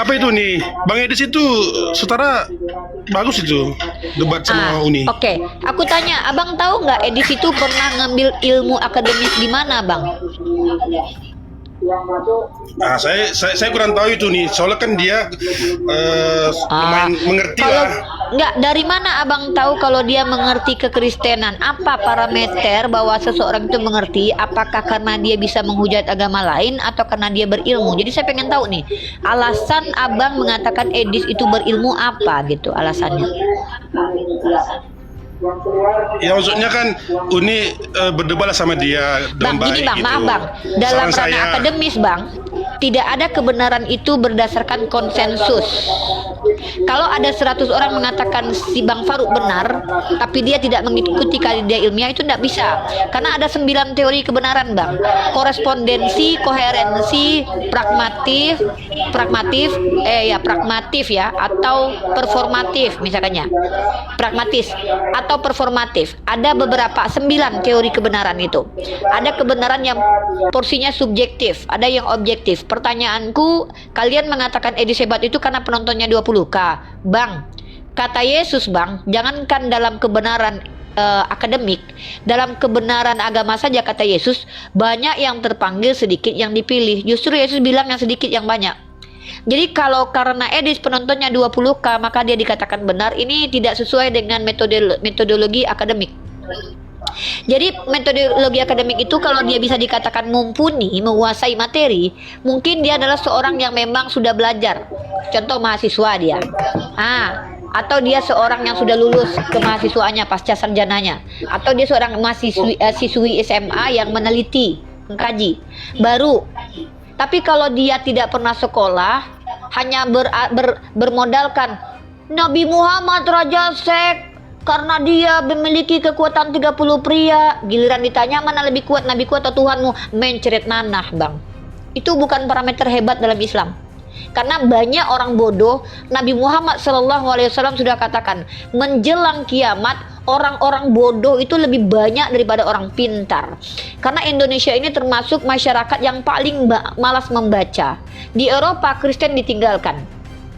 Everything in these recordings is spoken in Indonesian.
Apa itu nih? Bang Edis itu sutara bagus itu debat sama Uni. Oke. Aku tanya, abang tahu nggak Edis itu pernah ngambil ilmu akademis di mana, bang? Nah, saya kurang tahu itu nih. Soalnya kan dia lumayan mengerti Kalau lah. nggak, dari mana abang tahu kalau dia mengerti kekristenan? Apa parameter bahwa seseorang itu mengerti? Apakah karena dia bisa menghujat agama lain atau karena dia berilmu? Jadi saya pengen tahu nih, alasan abang mengatakan Edis itu berilmu apa gitu alasannya? Ya maksudnya kan Uni berdebat sama dia dengan Bang, gini baik bang, gitu. maaf bang, dalam Saran ranah saya, akademis bang, tidak ada kebenaran itu berdasarkan konsensus. Kalau ada 100 orang mengatakan si Bang Faruk benar, tapi dia tidak mengikuti kaidah ilmiah, itu tidak bisa. Karena ada 9 teori kebenaran bang. Korespondensi, koherensi, pragmatif ya, atau performatif misalnya. Pragmatis atau performatif. Ada beberapa 9 teori kebenaran itu. Ada kebenaran yang porsinya subjektif, ada yang objektif. Pertanyaanku, kalian mengatakan Edis hebat itu karena penontonnya 20K. Bang, kata Yesus bang, jangankan dalam kebenaran akademik, dalam kebenaran agama saja kata Yesus, banyak yang terpanggil, sedikit yang dipilih. Justru Yesus bilang yang sedikit yang banyak. Jadi kalau karena Edis penontonnya 20K maka dia dikatakan benar, ini tidak sesuai dengan metodologi akademik. Jadi metodologi akademik itu kalau dia bisa dikatakan mumpuni, menguasai materi, mungkin dia adalah seorang yang memang sudah belajar. Contoh mahasiswa dia. Atau dia seorang yang sudah lulus kemahasiswaannya pasca sarjananya, atau dia seorang siswi SMA yang meneliti, mengkaji, baru. Tapi kalau dia tidak pernah sekolah, hanya bermodalkan Nabi Muhammad Raja Sek, karena dia memiliki kekuatan 30 pria, giliran ditanya mana lebih kuat, Nabi kuat atau Tuhanmu, menceret nanah bang. Itu bukan parameter hebat dalam Islam. Karena banyak orang bodoh. Nabi Muhammad SAW sudah katakan, menjelang kiamat orang-orang bodoh itu lebih banyak daripada orang pintar. Karena Indonesia ini termasuk masyarakat yang paling malas membaca. Di Eropa Kristen ditinggalkan.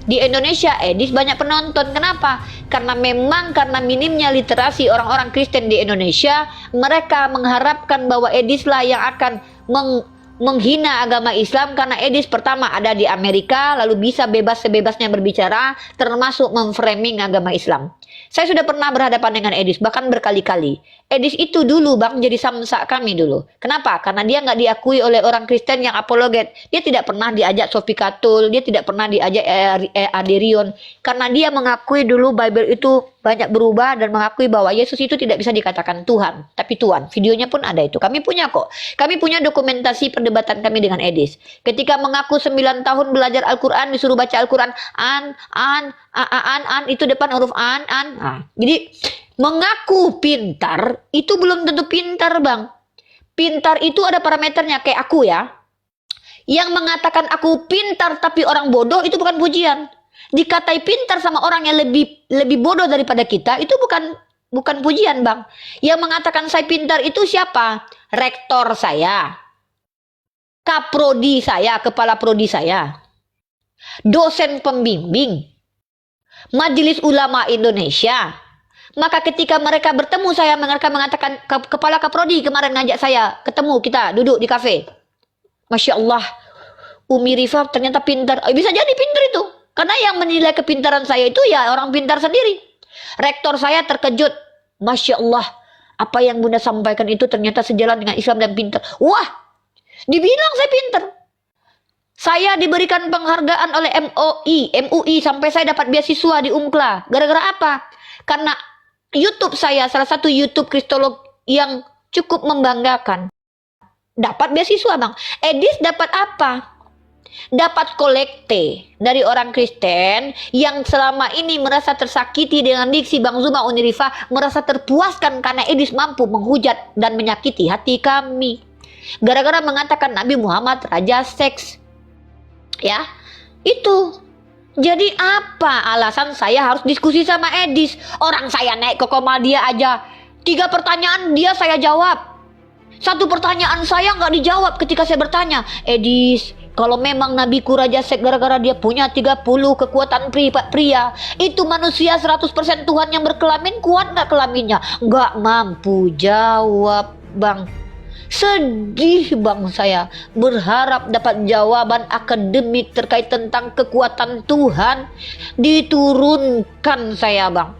Di Indonesia Edis banyak penonton. Kenapa? Karena minimnya literasi orang-orang Kristen di Indonesia, mereka mengharapkan bahwa Edis lah yang akan menghina agama Islam, karena Edis pertama ada di Amerika, lalu bisa bebas sebebasnya berbicara, termasuk memframing agama Islam. Saya sudah pernah berhadapan dengan Edis, bahkan berkali-kali. Edis itu dulu bang jadi samsak kami dulu. Kenapa? Karena dia nggak diakui oleh orang Kristen yang apologet. Dia tidak pernah diajak Sophie Catul, dia tidak pernah diajak Aderion. Karena dia mengakui dulu Bible itu banyak berubah dan mengakui bahwa Yesus itu tidak bisa dikatakan Tuhan, tapi Tuhan. Videonya pun ada itu. Kami punya kok. Kami punya dokumentasi perdebatan kami dengan Edis. Ketika mengaku 9 tahun belajar Al-Quran, disuruh baca Al-Quran, itu depan huruf an. Jadi mengaku pintar itu belum tentu pintar bang. Pintar itu ada parameternya, kayak aku ya. Yang mengatakan aku pintar tapi orang bodoh itu bukan pujian. Dikatai pintar sama orang yang lebih bodoh daripada kita itu bukan pujian bang. Yang mengatakan saya pintar itu siapa? Rektor saya, kaprodi saya, kepala prodi saya, dosen pembimbing, Majelis Ulama Indonesia. Maka ketika mereka bertemu saya, mereka mengatakan kepala kaprodi kemarin ngajak saya ketemu, kita duduk di kafe. Masya Allah, Umi Rifa ternyata pintar. Bisa jadi pintar itu. Karena yang menilai kepintaran saya itu ya orang pintar sendiri. Rektor saya terkejut. Masya Allah, apa yang Bunda sampaikan itu ternyata sejalan dengan Islam dan pintar. Wah, dibilang saya pintar. Saya diberikan penghargaan oleh MUI sampai saya dapat beasiswa di UMKLA. Gara-gara apa? Karena YouTube saya, salah satu YouTube kristolog yang cukup membanggakan. Dapat beasiswa bang. Edis dapat apa? Dapat kolekte dari orang Kristen yang selama ini merasa tersakiti dengan diksi Bang Zuma Unirifah, merasa terpuaskan karena Edis mampu menghujat dan menyakiti hati kami. Gara-gara mengatakan Nabi Muhammad Raja Seks. Ya, itu. Jadi apa alasan saya harus diskusi sama Edis? Orang saya naik ke Komadia aja 3 pertanyaan saya jawab. 1 pertanyaan saya nggak dijawab ketika saya bertanya, Edis, Kalau memang nabiku Raja Sek gara-gara dia punya 30 kekuatan pria, itu manusia 100% Tuhan yang berkelamin, kuat nggak kelaminnya? Nggak mampu jawab, Bang. Sedih Bang saya, berharap dapat jawaban akademik terkait tentang kekuatan Tuhan. Diturunkan saya Bang.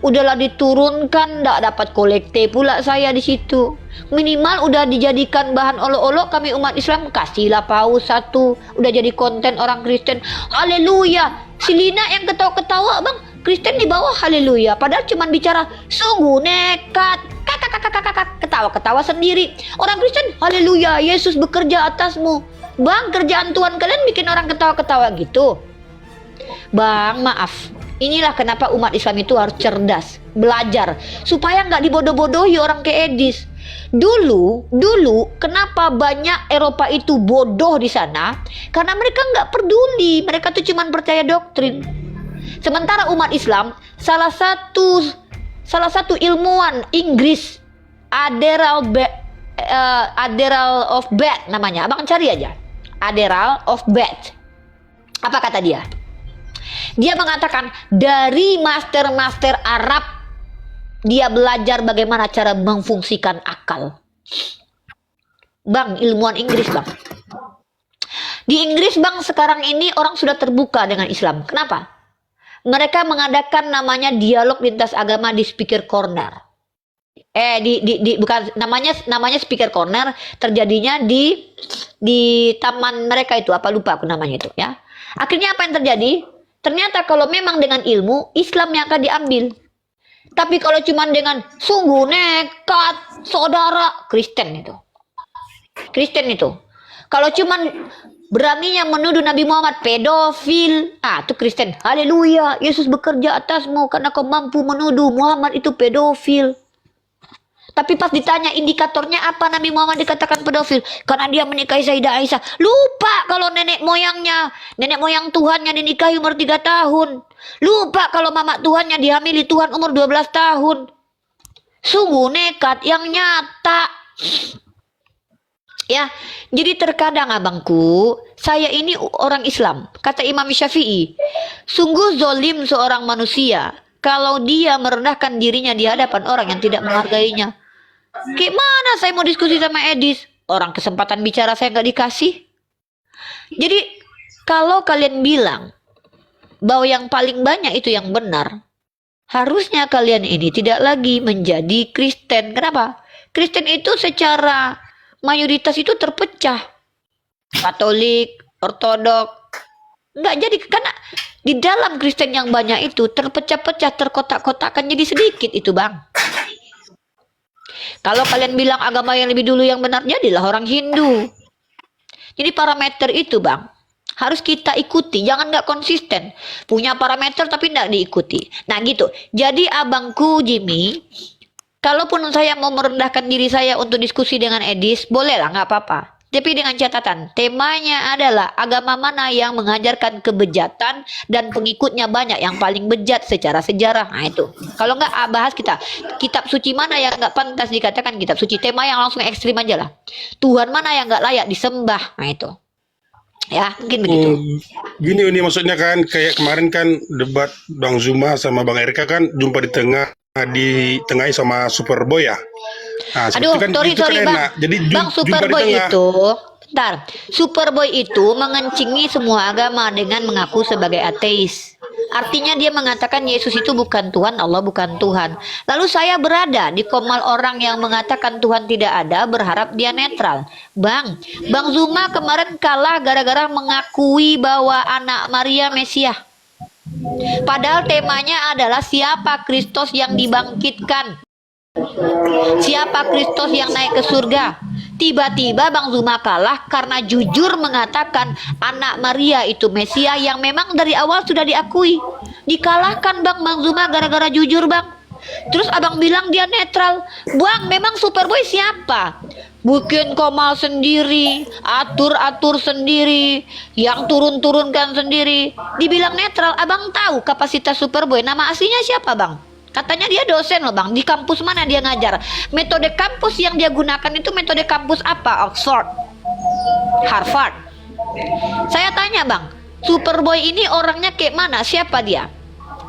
Udahlah diturunkan, nggak dapat kolekte pula saya di situ. Minimal udah dijadikan bahan olok-olok kami umat Islam, kasihlah paus satu, udah jadi konten orang Kristen. Haleluya. Si Lina yang ketawa-ketawa Bang, Kristen di bawah haleluya, padahal cuman bicara sungguh nekat. Ketawa-ketawa sendiri. Orang Kristen haleluya, Yesus bekerja atasmu. Bang, kerjaan Tuhan kalian bikin orang ketawa-ketawa gitu. Bang, maaf. Inilah kenapa umat Islam itu harus cerdas, belajar, supaya nggak dibodoh-bodohi orang kayak Edis. Dulu, kenapa banyak Eropa itu bodoh di sana? Karena mereka nggak peduli, mereka tuh cuma percaya doktrin. Sementara umat Islam, salah satu ilmuwan Inggris, Adderall of Bed namanya, abang cari aja, Adderall of Bed. Apa kata dia? Dia mengatakan dari master-master Arab dia belajar bagaimana cara memfungsikan akal. Bang, ilmuwan Inggris Bang. Di Inggris Bang sekarang ini orang sudah terbuka dengan Islam. Kenapa? Mereka mengadakan namanya dialog lintas agama di Speaker Corner. Bukan namanya Speaker Corner, terjadinya di taman mereka itu, apa lupa aku namanya itu ya. Akhirnya apa yang terjadi? Ternyata kalau memang dengan ilmu, Islam yang akan diambil. Tapi kalau cuma dengan sungguh nekat, saudara, Kristen itu. Kalau cuma beraninya menuduh Nabi Muhammad pedofil, itu Kristen. Haleluya, Yesus bekerja atasmu karena kau mampu menuduh Muhammad itu pedofil. Tapi pas ditanya indikatornya apa Nabi Muhammad dikatakan pedofil? Karena dia menikahi Sayyidah Aisyah. Lupa kalau nenek moyang Tuhannya dinikahi umur 3 tahun. Lupa kalau mama Tuhannya dihamili Tuhan umur 12 tahun. Sungguh nekat yang nyata. Ya, jadi terkadang abangku, saya ini orang Islam. Kata Imam Syafi'i, sungguh zolim seorang manusia kalau dia merendahkan dirinya di hadapan orang yang tidak menghargainya. Gimana saya mau diskusi sama Edis? Orang kesempatan bicara saya nggak dikasih. Jadi kalau kalian bilang bahwa yang paling banyak itu yang benar, harusnya kalian ini tidak lagi menjadi Kristen. Kenapa? Kristen itu secara mayoritas itu terpecah. Katolik, Ortodok. Nggak jadi, karena di dalam Kristen yang banyak itu terpecah-pecah, terkotak-kotakan jadi sedikit itu Bang. Kalau kalian bilang agama yang lebih dulu yang benar, jadilah orang Hindu. Jadi parameter itu Bang harus kita ikuti, jangan nggak konsisten. Punya parameter tapi nggak diikuti. Nah gitu. Jadi abangku Jimmy, kalaupun saya mau merendahkan diri saya untuk diskusi dengan Edis, bolehlah, nggak apa-apa. Tapi dengan catatan, temanya adalah agama mana yang mengajarkan kebejatan dan pengikutnya banyak, yang paling bejat secara sejarah. Nah itu. Kalau nggak bahas kita, kitab suci mana yang nggak pantas dikatakan kitab suci. Tema yang langsung ekstrim aja lah. Tuhan mana yang nggak layak disembah. Nah itu. Ya, mungkin begitu. Gini maksudnya kan, kayak kemarin kan debat Bang Zuma sama Bang Erika kan jumpa di tengah sama Superboy ya. Nah, Aduh, kan, sorry kan Bang. Jadi Bang Superboy itu, Superboy itu mengencingi semua agama dengan mengaku sebagai ateis. Artinya dia mengatakan Yesus itu bukan Tuhan, Allah bukan Tuhan. Lalu saya berada di komal orang yang mengatakan Tuhan tidak ada, berharap dia netral. Bang Zuma kemarin kalah gara-gara mengakui bahwa anak Maria Mesias. Padahal temanya adalah siapa Kristus yang dibangkitkan. Siapa Kristus yang naik ke surga? Tiba-tiba Bang Zuma kalah karena jujur mengatakan anak Maria itu Mesia yang memang dari awal sudah diakui. Dikalahkan Bang Zuma gara-gara jujur Bang. Terus abang bilang dia netral. Bang, memang Superboy siapa? Bikin komal sendiri, atur-atur sendiri, yang turun-turunkan sendiri. Dibilang netral, abang tahu kapasitas Superboy. Nama aslinya siapa Bang? Katanya dia dosen loh Bang. Di kampus mana dia ngajar? Metode kampus yang dia gunakan itu metode kampus apa? Oxford, Harvard. Saya tanya bang, Superboy ini orangnya kayak mana? Siapa dia?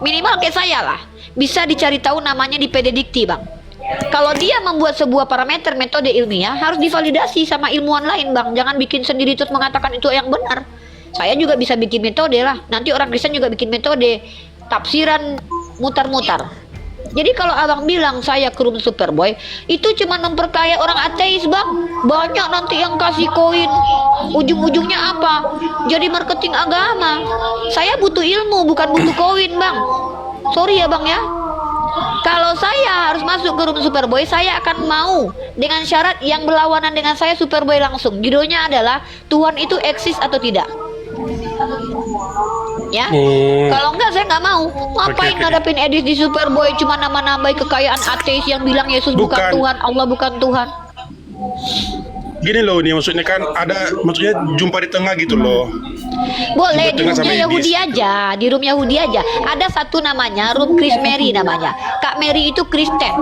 Minimal kayak saya lah. Bisa dicari tahu namanya di PD Dikti bang. Kalau dia membuat sebuah parameter metode ilmiah, harus divalidasi sama ilmuwan lain bang. Jangan bikin sendiri terus mengatakan itu yang benar. Saya juga bisa bikin metode lah. Nanti orang Kristen juga bikin metode. Tafsiran mutar-mutar. Jadi kalau abang bilang saya krum Superboy, itu cuma memperkaya orang ateis bang. Banyak nanti yang kasih koin. Ujung-ujungnya apa? Jadi marketing agama. Saya butuh ilmu, bukan butuh koin bang. Sorry ya bang ya. Kalau saya harus masuk ke room Superboy, saya akan mau dengan syarat yang berlawanan dengan saya Superboy langsung. Judulnya adalah Tuhan itu eksis atau tidak. Ya, kalau enggak saya nggak mau. Ngapain ngadapin edis di Superboy cuma nama-nambahin kekayaan ateis yang bilang Yesus bukan Tuhan, Allah bukan Tuhan. Gini loh, nih maksudnya kan maksudnya jumpa di tengah gitu loh. Boleh di Jumpa tengah roomnya sama Yahudi iblis. aja, di room Yahudi aja. Ada satu namanya room Chris Mary namanya. Kak Mary itu Kristen.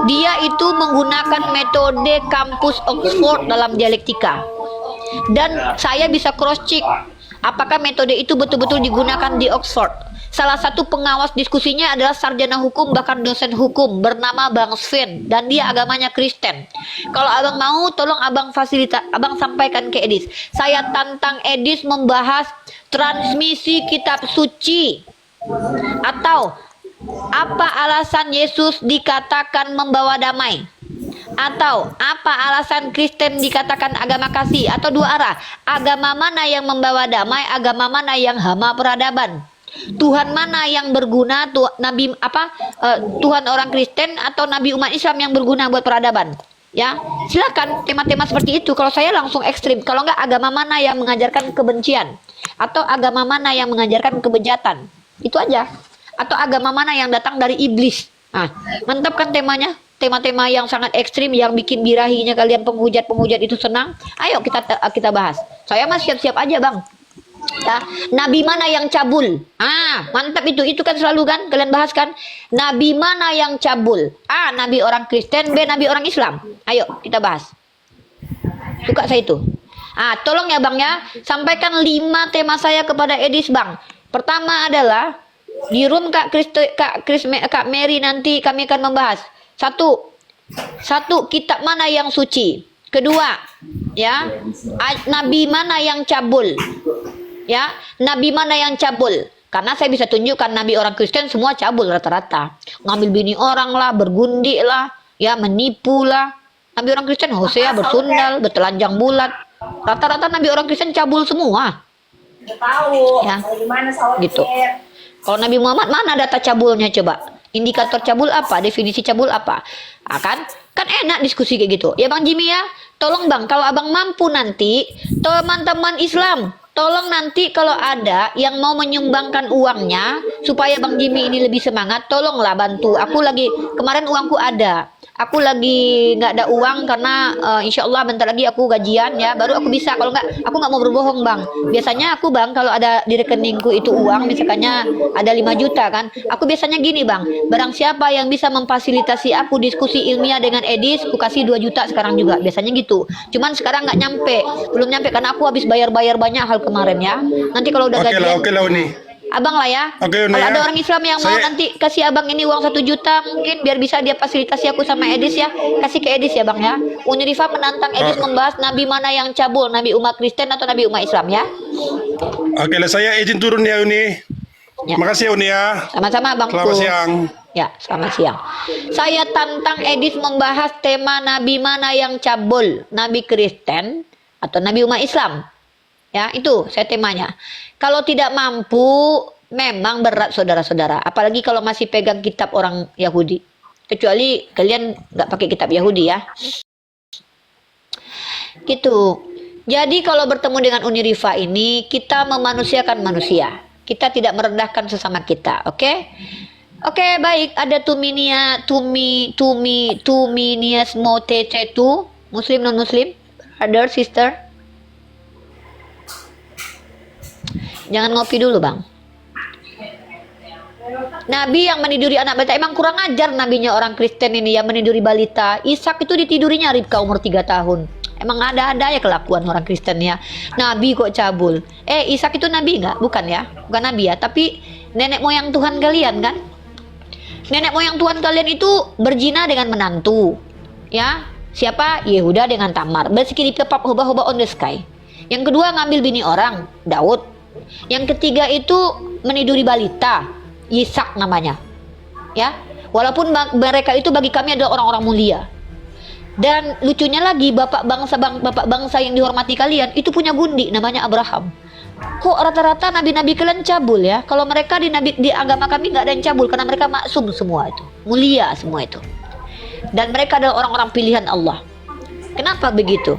Dia itu menggunakan metode kampus Oxford dalam dialektika. Dan saya bisa cross check apakah metode itu betul-betul digunakan di Oxford. Salah satu pengawas diskusinya adalah sarjana hukum bahkan dosen hukum bernama Bang Sven dan dia agamanya Kristen. Kalau abang mau, tolong abang abang sampaikan ke Edis. Saya tantang Edis membahas transmisi kitab suci atau apa alasan Yesus dikatakan membawa damai. Atau apa alasan Kristen dikatakan agama kasih atau dua arah. Agama mana yang membawa damai, agama mana yang hama peradaban. Tuhan mana yang berguna, Tuhan orang Kristen atau Nabi umat Islam yang berguna buat peradaban. Ya, silakan tema-tema seperti itu. Kalau saya langsung ekstrim. Kalau enggak, agama mana yang mengajarkan kebencian atau agama mana yang mengajarkan kebejatan. Itu aja. Atau agama mana yang datang dari iblis. Nah, mantap kan temanya? Tema-tema yang sangat ekstrim yang bikin birahinya kalian penghujat-penghujat itu senang. Ayo kita bahas. Saya mah siap-siap aja, Bang. Ya, nabi mana yang cabul? Mantap itu kan selalu kan kalian bahas kan. Nabi mana yang cabul? A, nabi orang Kristen, B, nabi orang Islam. Ayo kita bahas. Suka saya itu. Tolong ya Bang ya, sampaikan 5 tema saya kepada Edis Bang. Pertama adalah di room Kak Mary nanti kami akan membahas. Satu kitab mana yang suci? Kedua, ya, nabi mana yang cabul? Ya, nabi mana yang cabul? Karena saya bisa tunjukkan nabi orang Kristen semua cabul rata-rata. Ngambil bini orang lah, bergundi lah, ya menipu lah. Nabi orang Kristen Hosea bersundal, bertelanjang bulat. Rata-rata nabi orang Kristen cabul semua. Tahu. Ya, Gimana sahur gitu. Kalau Nabi Muhammad mana data cabulnya coba? Indikator cabul apa? Definisi cabul apa? Kan enak diskusi kayak gitu. Ya Bang Jimmy ya, tolong Bang kalau Abang mampu nanti teman-teman Islam tolong nanti kalau ada yang mau menyumbangkan uangnya supaya Bang Jimmy ini lebih semangat, tolonglah bantu. Aku lagi kemarin uangku ada. Aku lagi nggak ada uang karena insya Allah bentar lagi aku gajian ya, baru aku bisa. Kalau nggak, aku nggak mau berbohong Bang. Biasanya aku Bang kalau ada di rekeningku itu uang, misalkannya ada 5 juta kan, aku biasanya gini Bang, barang siapa yang bisa memfasilitasi aku diskusi ilmiah dengan Edis, aku kasih 2 juta sekarang juga. Biasanya gitu. Cuman sekarang nggak nyampe, belum nyampe karena aku habis bayar-bayar banyak hal kemarin ya. Nanti kalau udah gajian. Oke lah nih. Abang lah ya. Oke, kalau ya. ada orang Islam yang mau nanti kasih abang ini uang 1 juta mungkin biar bisa dia fasilitasi aku sama Edis ya. Kasih ke Edis ya bang ya. Unirifa menantang Edis membahas nabi mana yang cabul, nabi umat Kristen atau nabi umat Islam ya. Oke lah, saya izin turun ya Uni. Ya. Makasih ya Uni ya. Sama-sama bang. Selamat siang. Ya, selamat siang. Saya tantang Edis membahas tema nabi mana yang cabul, nabi Kristen atau nabi umat Islam. Ya, itu saya temanya. Kalau tidak mampu, memang berat saudara-saudara. Apalagi kalau masih pegang kitab orang Yahudi. Kecuali kalian nggak pakai kitab Yahudi ya. Gitu. Jadi kalau bertemu dengan Unirifa ini, kita memanusiakan manusia. Kita tidak merendahkan sesama kita, oke? Oke, baik. Ada Tuminias Motetetu, Muslim non-Muslim, brother, sister. Jangan ngopi dulu bang. Nabi yang meniduri anak balita, emang kurang ajar nabinya orang Kristen ini yang meniduri balita. Ishak itu ditidurinya Ribka umur 3 tahun. Emang ada ya kelakuan orang Kristen ya. Nabi kok cabul. Ishak itu nabi nggak? Bukan ya, bukan nabi ya. Tapi nenek moyang Tuhan kalian kan? Nenek moyang Tuhan kalian itu berzina dengan menantu. Ya, siapa? Yehuda dengan Tamar. Bersikiri pepap hoba-hoba on the sky. Yang kedua ngambil bini orang, Daud. Yang ketiga itu meniduri balita, Ishak namanya. Ya, walaupun mereka itu bagi kami adalah orang-orang mulia. Dan lucunya lagi bapak bangsa yang dihormati kalian itu punya gundi namanya Abraham. Kok rata-rata nabi-nabi kalian cabul ya? Kalau mereka di agama kami nggak ada yang cabul karena mereka maksum semua itu, mulia semua itu. Dan mereka adalah orang-orang pilihan Allah. Kenapa begitu?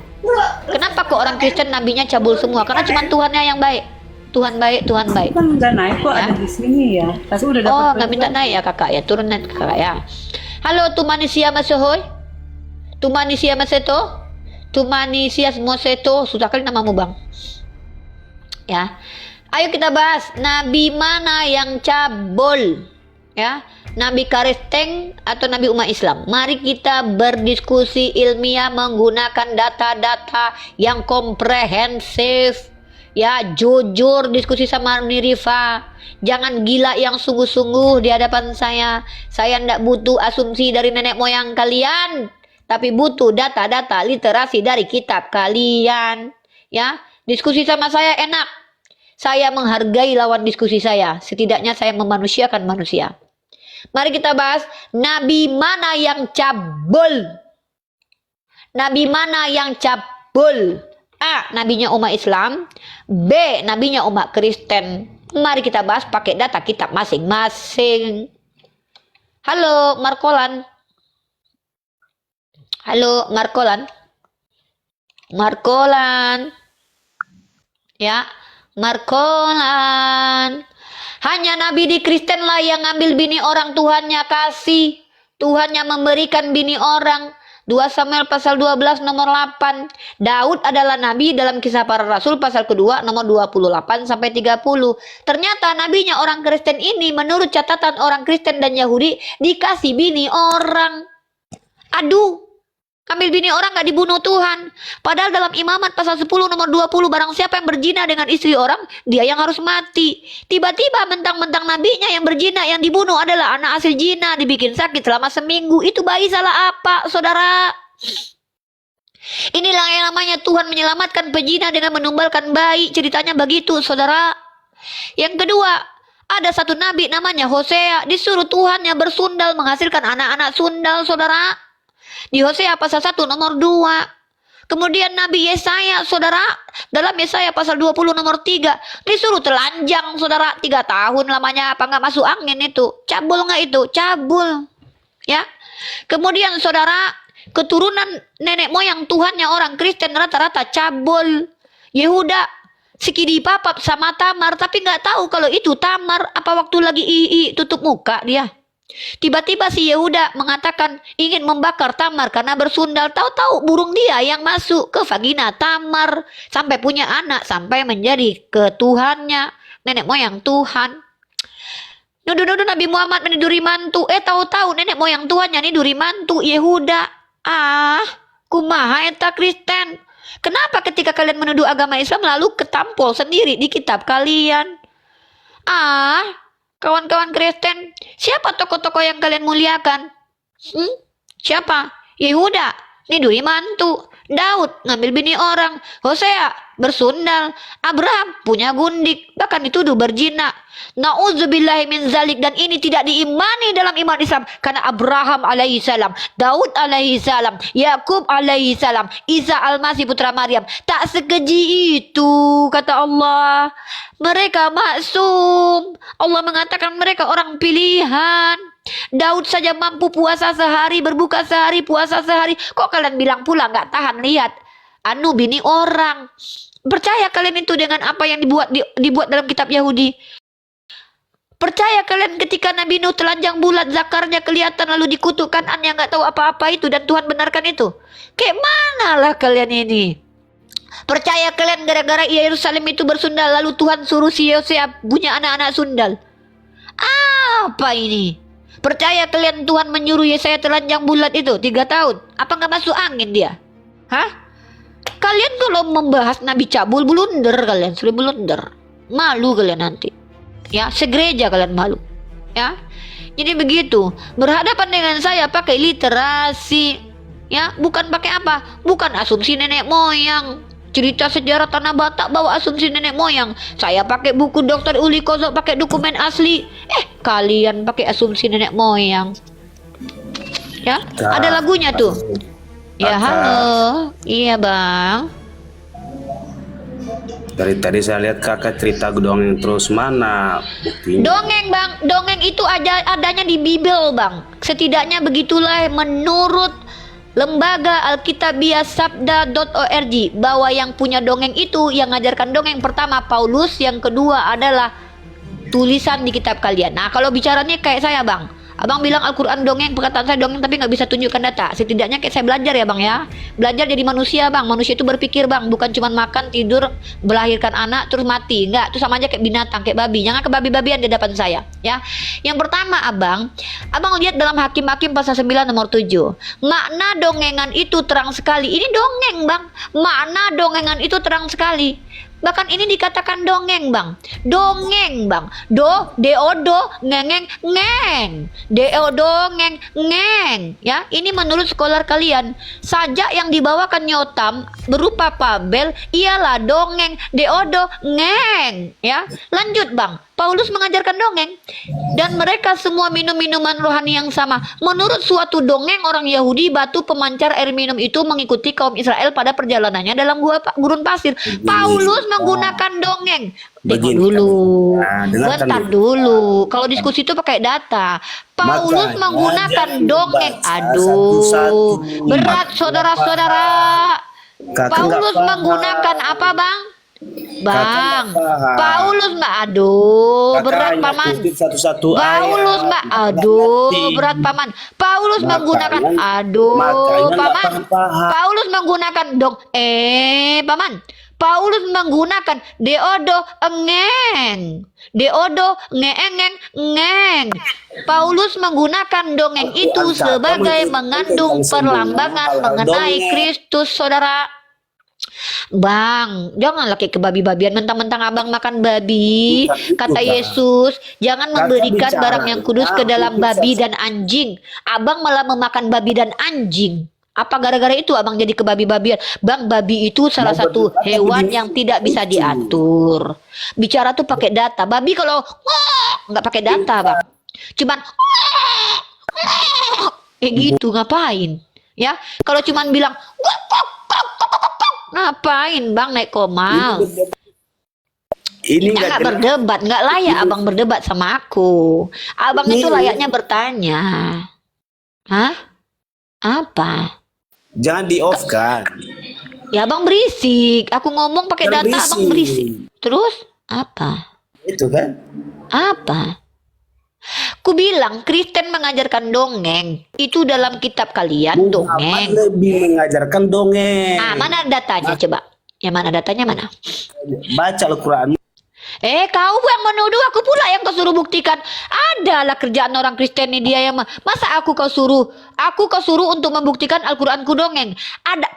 Kenapa kok orang Kristen nabinya cabul semua? Karena cuma Tuhannya yang baik. Tuhan baik, Tuhan baik. Kan udah naik kok, ada di sini ya. Tapi udah dapat. Oh, nggak minta naik ya kakak ya, turun naik kakak ya. Halo, tu manusia masohoy, tu manusia maseto, tu manusia moseto, sudah kali namamu bang. Ya, ayo kita bahas nabi mana yang cabul, ya, nabi Kristen atau nabi umat Islam. Mari kita berdiskusi ilmiah menggunakan data-data yang komprehensif. Ya, jujur diskusi sama Nirifa. Jangan gila yang sungguh-sungguh di hadapan saya. Saya tidak butuh asumsi dari nenek moyang kalian, tapi butuh data-data literasi dari kitab kalian. Ya, diskusi sama saya enak. Saya menghargai lawan diskusi saya. Setidaknya saya memanusiakan manusia. Mari kita bahas nabi mana yang cabul. Nabi mana yang cabul? A. Nabinya umat Islam. B. Nabinya umat Kristen. Mari kita bahas pakai data kitab masing-masing. Halo Markolan. Halo Markolan. Markolan. Ya, Markolan. Hanya nabi di Kristen lah yang ngambil bini orang Tuhannya kasih. Tuhannya memberikan bini orang. 2 Samuel pasal 12 nomor 8. Daud adalah nabi dalam Kisah Para Rasul pasal kedua nomor 28 sampai 30. Ternyata nabinya orang Kristen ini menurut catatan orang Kristen dan Yahudi dikasih bini orang. Aduh, ambil bini orang gak dibunuh Tuhan. Padahal dalam Imamat pasal 10 nomor 20, barang siapa yang berzina dengan istri orang, dia yang harus mati. Tiba-tiba mentang-mentang nabinya yang berzina, yang dibunuh adalah anak hasil zina, dibikin sakit selama seminggu. Itu bayi salah apa, saudara? Inilah yang namanya Tuhan menyelamatkan pezina dengan menumbalkan bayi. Ceritanya begitu, saudara. Yang kedua, ada satu nabi namanya Hosea. Disuruh Tuhannya bersundal, menghasilkan anak-anak sundal, saudara. Di Hosea pasal 1 nomor 2. Kemudian Nabi Yesaya, saudara, dalam Yesaya pasal 20 nomor 3 disuruh telanjang, saudara, 3 tahun lamanya. Apa nggak masuk angin itu? Cabul nggak itu? Cabul, ya. Kemudian saudara, keturunan nenek moyang Tuhannya orang Kristen rata-rata cabul. Yehuda sikidi papap sama Tamar, tapi nggak tahu kalau itu Tamar. Apa waktu lagi tutup muka dia? Tiba-tiba si Yehuda mengatakan ingin membakar Tamar karena bersundal. Tahu-tahu burung dia yang masuk ke vagina Tamar sampai punya anak, sampai menjadi ketuhannya, nenek moyang Tuhan. Nuduh-nuduh Nabi Muhammad meniduri mantu. Tahu-tahu nenek moyang Tuhannya niduri mantu Yehuda. Kumaha eta Kristen. Kenapa ketika kalian menuduh agama Islam lalu ketampol sendiri di kitab kalian? Kawan-kawan Kristen, siapa tokoh-tokoh yang kalian muliakan? Siapa? Yehuda, niduri mantu. Daud, ngambil bini orang. Hosea, bersundal. Abraham, punya gundik. Bahkan dituduh berzina. Na'udzubillahi min zalik. Dan ini tidak diimani dalam iman Islam. Karena Abraham alaihissalam, Daud alaihissalam, Yakub alaihissalam, Isa al-Masih putra Maryam, tak sekeji itu, kata Allah. Mereka maksum. Allah mengatakan mereka orang pilihan. Daud saja mampu puasa sehari, berbuka sehari, puasa sehari. Kok kalian bilang pula nggak tahan lihat bini orang? Percaya kalian itu dengan apa yang dibuat dalam kitab Yahudi? Percaya kalian ketika Nabi Nuh telanjang bulat, zakarnya kelihatan lalu dikutukkan yang nggak tahu apa-apa itu dan Tuhan benarkan itu? Kayak mana lah kalian ini? Percaya kalian gara-gara Yerusalem itu bersundal lalu Tuhan suruh si Yosea punya anak-anak sundal? Apa ini? Percaya kalian Tuhan menyuruh Yesaya telanjang bulat itu 3 tahun? Apa nggak masuk angin dia? Kalian kalau membahas Nabi cabul, blunder kalian, sudah blunder. Malu kalian nanti. Ya, segereja kalian malu. Ya. Jadi begitu, berhadapan dengan saya pakai literasi. Ya, bukan pakai apa? Bukan asumsi nenek moyang. Cerita sejarah Tanah Batak bawa asumsi nenek moyang. Saya pakai buku Dr. Uli Kozok, pakai dokumen asli. Kalian pakai asumsi nenek moyang. Ya, ada lagunya tuh. Ya, halo. Iya, Bang. Dari tadi saya lihat kakak cerita dongeng terus, mana buktinya? Dongeng, Bang. Dongeng itu adanya di Bible, Bang. Setidaknya begitulah menurut lembaga Alkitabiah Sabda.org, bahwa yang punya dongeng itu, yang ngajarkan dongeng pertama Paulus, yang kedua adalah tulisan di kitab kalian. Nah, kalau bicaranya kayak saya, Bang. Abang bilang Al-Quran dongeng, perkataan saya dongeng, tapi nggak bisa tunjukkan data. Setidaknya kayak saya belajar ya, Bang ya. Belajar jadi manusia, Bang. Manusia itu berpikir, Bang. Bukan cuma makan, tidur, melahirkan anak, terus mati. Enggak, itu sama aja kayak binatang, kayak babi. Jangan ke babi-babian di depan saya, ya. Yang pertama, Abang lihat dalam Hakim-Hakim pasal 9 nomor 7. Makna dongengan itu terang sekali. Ini dongeng, Bang. Makna dongengan itu terang sekali. Bahkan ini dikatakan dongeng, Bang. Dongeng, Bang. Deodo, ngengeng, ngeng. Deodo, ngeng, ngeng. Ya, ini menurut skolar kalian. Sajak yang dibawakan Yotam berupa Pabel ialah dongeng, deodo, ngeng. Ya, lanjut, Bang. Paulus mengajarkan dongeng, dan mereka semua minum minuman rohani yang sama. Menurut suatu dongeng orang Yahudi, batu pemancar air minum itu mengikuti kaum Israel pada perjalanannya dalam gurun pasir. Paulus menggunakan dongeng. Tengok dulu, bentar dulu. Kalau diskusi itu pakai data. Paulus menggunakan dongeng. Aduh, berat saudara-saudara. Paulus menggunakan apa, Bang? Bang, Paulus Mbak, aduh, berat paman. Paulus Mbak, aduh, berat paman. Paulus menggunakan, aduh, paman. Paulus menggunakan paman. Paulus menggunakan deodo engeng. Deodo ngeng ngeng. Paulus menggunakan dongeng itu sebagai mengandung perlambangan mengenai Kristus, saudara. Bang, janganlah kayak kebabi-babian, mentang-mentang abang makan babi. Kata Yesus, jangan memberikan barang yang kudus ke dalam babi dan anjing. Abang malah memakan babi dan anjing. Apa gara-gara itu abang jadi kebabi-babian? Bang, babi itu salah satu hewan yang tidak bisa diatur. Bicara tuh pakai data. Babi kalau nggak pakai data, Bang. Cuman kayak gitu, ngapain? Ya, kalau cuman bilang ngapain, Bang, naik komal? Ini nggak berdebat, nggak layak abang berdebat sama aku. Abang itu layaknya bertanya. Hah? Apa? Jangan di off kan? Ya, abang berisik. Aku ngomong pakai data, abang berisik. Terus apa? Itu kan? Apa? Ku bilang Kristen mengajarkan dongeng. Itu dalam kitab kalian dongeng. Lebih mengajarkan dongeng. Mana datanya coba? Yang mana datanya mana? Baca Al-Quran. Kau yang menuduh, aku pula yang kau suruh buktikan. Adalah kerjaan orang Kristen ini dia yang masa aku kau suruh untuk membuktikan Al-Quranku dongeng.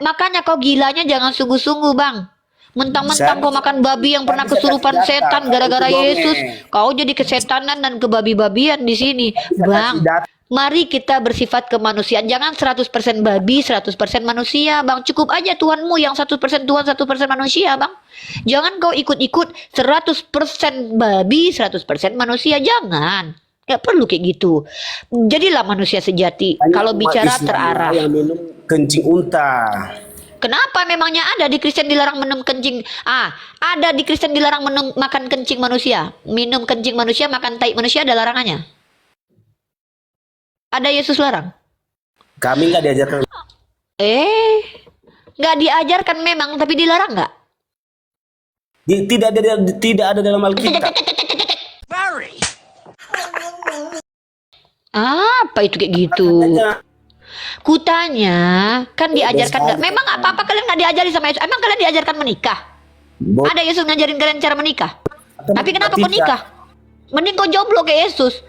Makanya kau gilanya jangan sungguh-sungguh, Bang. Mentang-mentang kau makan babi yang pernah kesurupan setan gara-gara Yesus, kau jadi kesetanan dan kebabi-babian di sini. Bang, mari kita bersifat kemanusiaan. Jangan 100% babi, 100% manusia, Bang. Cukup aja Tuhanmu yang 100% Tuhan, 100% manusia, Bang. Jangan kau ikut-ikut 100% babi, 100% manusia. Jangan. Gak perlu kayak gitu. Jadilah manusia sejati. Kalau bicara terarah. Yang minum kencing unta. Kenapa memangnya ada di Kristen dilarang minum kencing? Ada di Kristen dilarang makan kencing manusia. Minum kencing manusia, makan tai manusia ada larangannya. Ada Yesus larang? Kami nggak diajarkan. Nggak diajarkan memang, tapi dilarang nggak? Tidak ada dalam Alkitab. Apa itu kayak gitu? Kutanya, kan diajarkan nggak? Memang apa-apa kalian nggak diajari sama Yesus? Emang kalian diajarkan menikah? Ada Yesus ngajarin kalian cara menikah? Tapi kenapa kau nikah? Mending kau jomblo kayak Yesus.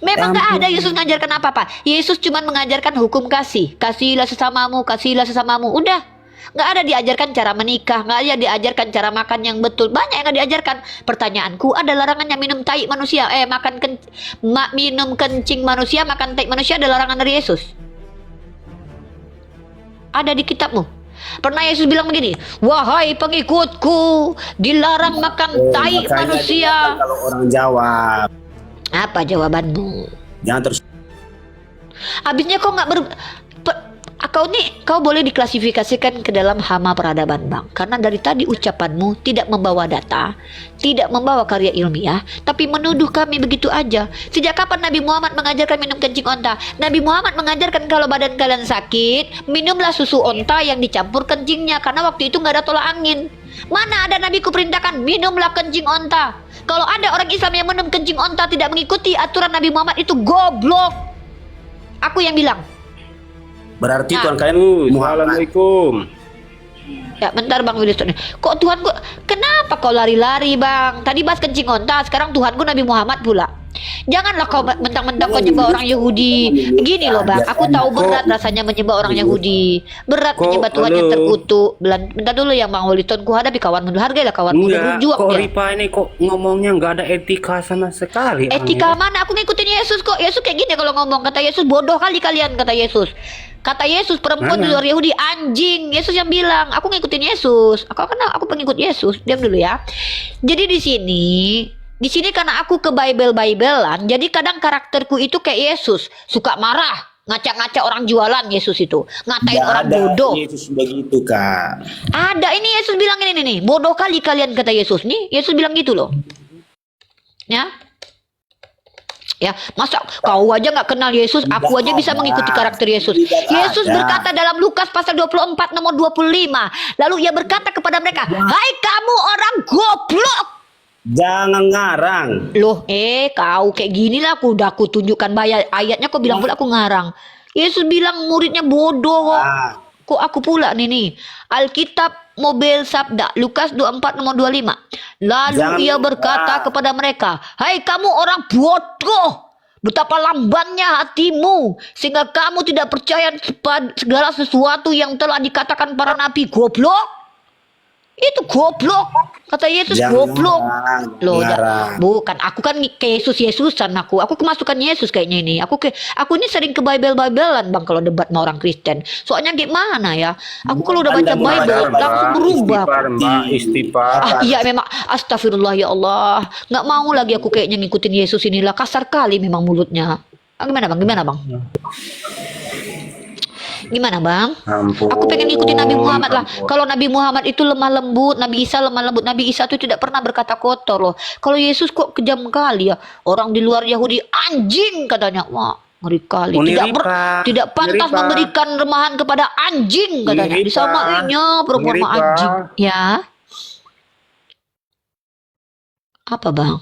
Memang nggak ada Yesus ngajarkan apa-apa. Yesus cuma mengajarkan hukum kasih. Kasihilah sesamamu, kasihilah sesamamu. Udah. Nggak ada diajarkan cara menikah, nggak ada diajarkan cara makan yang betul. Banyak yang nggak diajarkan. Pertanyaanku, ada larangannya minum tai manusia, minum kencing manusia, makan tai manusia, ada larangan dari Yesus? Ada di kitabmu? Pernah Yesus bilang begini, wahai pengikutku, dilarang makan tai Makanya manusia. kalau orang jawab, Apa jawabanmu? jangan terus. Habisnya kau nggak kau boleh diklasifikasikan ke dalam hama peradaban, Bang. Karena dari tadi ucapanmu tidak membawa data, tidak membawa karya ilmiah, tapi menuduh kami begitu aja. Sejak kapan Nabi Muhammad mengajarkan minum kencing onta? Nabi Muhammad mengajarkan kalau badan kalian sakit, minumlah susu onta yang dicampur kencingnya, karena waktu itu nggak ada tolak angin. Mana ada Nabi ku perintahkan minumlah kencing onta? Kalau ada orang Islam yang minum kencing onta tidak mengikuti aturan Nabi Muhammad, itu goblok. Aku yang bilang. Berarti Nah. Tuhan kalian Muhammad. Assalamualaikum. Ya bentar Bang Wilson. Kok Tuhan gua, kenapa kau lari-lari Bang? Tadi bahas kencing onta, sekarang Tuhanku Nabi Muhammad pula. Janganlah kau mentang-mentang kau nyembah orang Yahudi. Gini loh Bang, aku tahu berat rasanya menyembah orang Yahudi. Berat Kok, menyembah Tuhan yang halo? terkutuk. Bentar dulu ya Bang Wilson, ku hadapi kawanmu. Hargailah kawanmu, Enggak, berjuang kok dia. Ripa ini kok ngomongnya nggak ada etika sama sekali. Etika mana? Aku ngikutin Yesus kok. Yesus kayak gini kalau ngomong. Kata Yesus, bodoh kali kalian, kata Yesus. Kata Yesus, perempuan di luar Yahudi anjing. Yesus yang bilang. Aku ngikutin Yesus. Aku pengikut Yesus. Diam dulu ya. Jadi di sini karena aku ke Bible-Biblean, jadi kadang karakterku itu kayak Yesus, suka marah, ngacak-ngacak orang jualan. Yesus itu ngatain Nggak orang ada bodoh. Yesus begitu, Kak. Ada, ini Yesus bilang ini nih, bodoh kali kalian, kata Yesus. Nih, Yesus bilang gitu loh. Ya, masa kau aja nggak kenal Yesus, aku aja bisa mengikuti karakter Yesus. Yesus berkata dalam Lukas pasal 24 nomor 25, lalu ia berkata kepada mereka, hai kamu orang goblok. Jangan ngarang. Loh, kau kayak gini lah, aku tunjukkan ayatnya, kau bilang pula aku ngarang. Yesus bilang muridnya bodoh kok. Kok aku pula nih. Alkitab Mobil Sabda Lukas 24 nomor 25. Lalu Jangan ia berkata kepada mereka, hai kamu orang bodoh, betapa lambannya hatimu sehingga kamu tidak percaya segala sesuatu yang telah dikatakan para nabi. Goblok. Itu goblok, kata Yesus. Goblok loh. Bukan, aku kan ke Yesusan aku kemasukan Yesus kayaknya ini. Aku ini sering ke Bible-Biblean Bang kalau debat sama orang Kristen. Soalnya gimana ya, aku kalau udah baca Bible langsung berubah. Istighfar. Iya memang, astagfirullah ya Allah, nggak mau lagi aku kayaknya ngikutin Yesus inilah. Kasar kali memang mulutnya. Gimana bang? Gimana bang? Ampun. Aku pengen ngikutin Nabi Muhammad lah. Kalau Nabi Muhammad itu lemah lembut, Nabi Isa lemah lembut. Nabi Isa itu tidak pernah berkata kotor loh. Kalau Yesus kok kejam kali ya. Orang di luar Yahudi anjing katanya. Wah, ngeri kali. Tidak pantas memberikan remahan kepada anjing katanya. Disamainya perempuan sama anjing. Ya. Apa bang?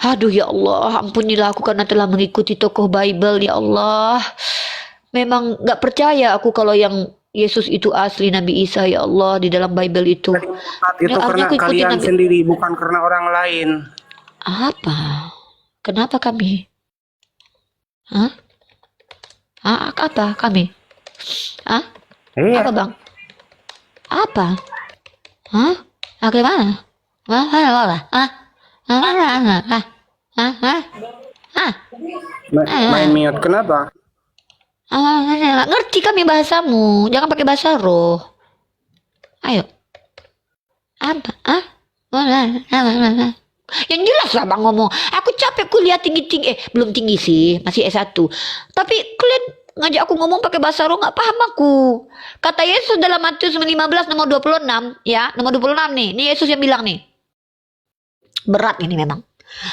Aduh ya Allah, ampunilah aku karena telah mengikuti tokoh Bible ya Allah. Memang nggak percaya aku kalau yang Yesus itu asli Nabi Isa ya Allah di dalam Bible itu. Itu karena kalian sendiri, bukan karena orang lain. Apa? Kenapa kami? Apa kami? Apa bang? Apa? Bagaimana? Main miot kenapa? Ngerti kami bahasamu, jangan pakai bahasa roh. Ayo. Apa? Yang jelas lah bang ngomong. Aku capek kuliah tinggi-tinggi. Belum tinggi sih, masih S1. Tapi kalian ngajak aku ngomong pakai bahasa roh, nggak paham aku. Kata Yesus dalam Matius 15 nomor 26, ya, nomor 26 nih. Ini Yesus yang bilang nih. Berat ini memang.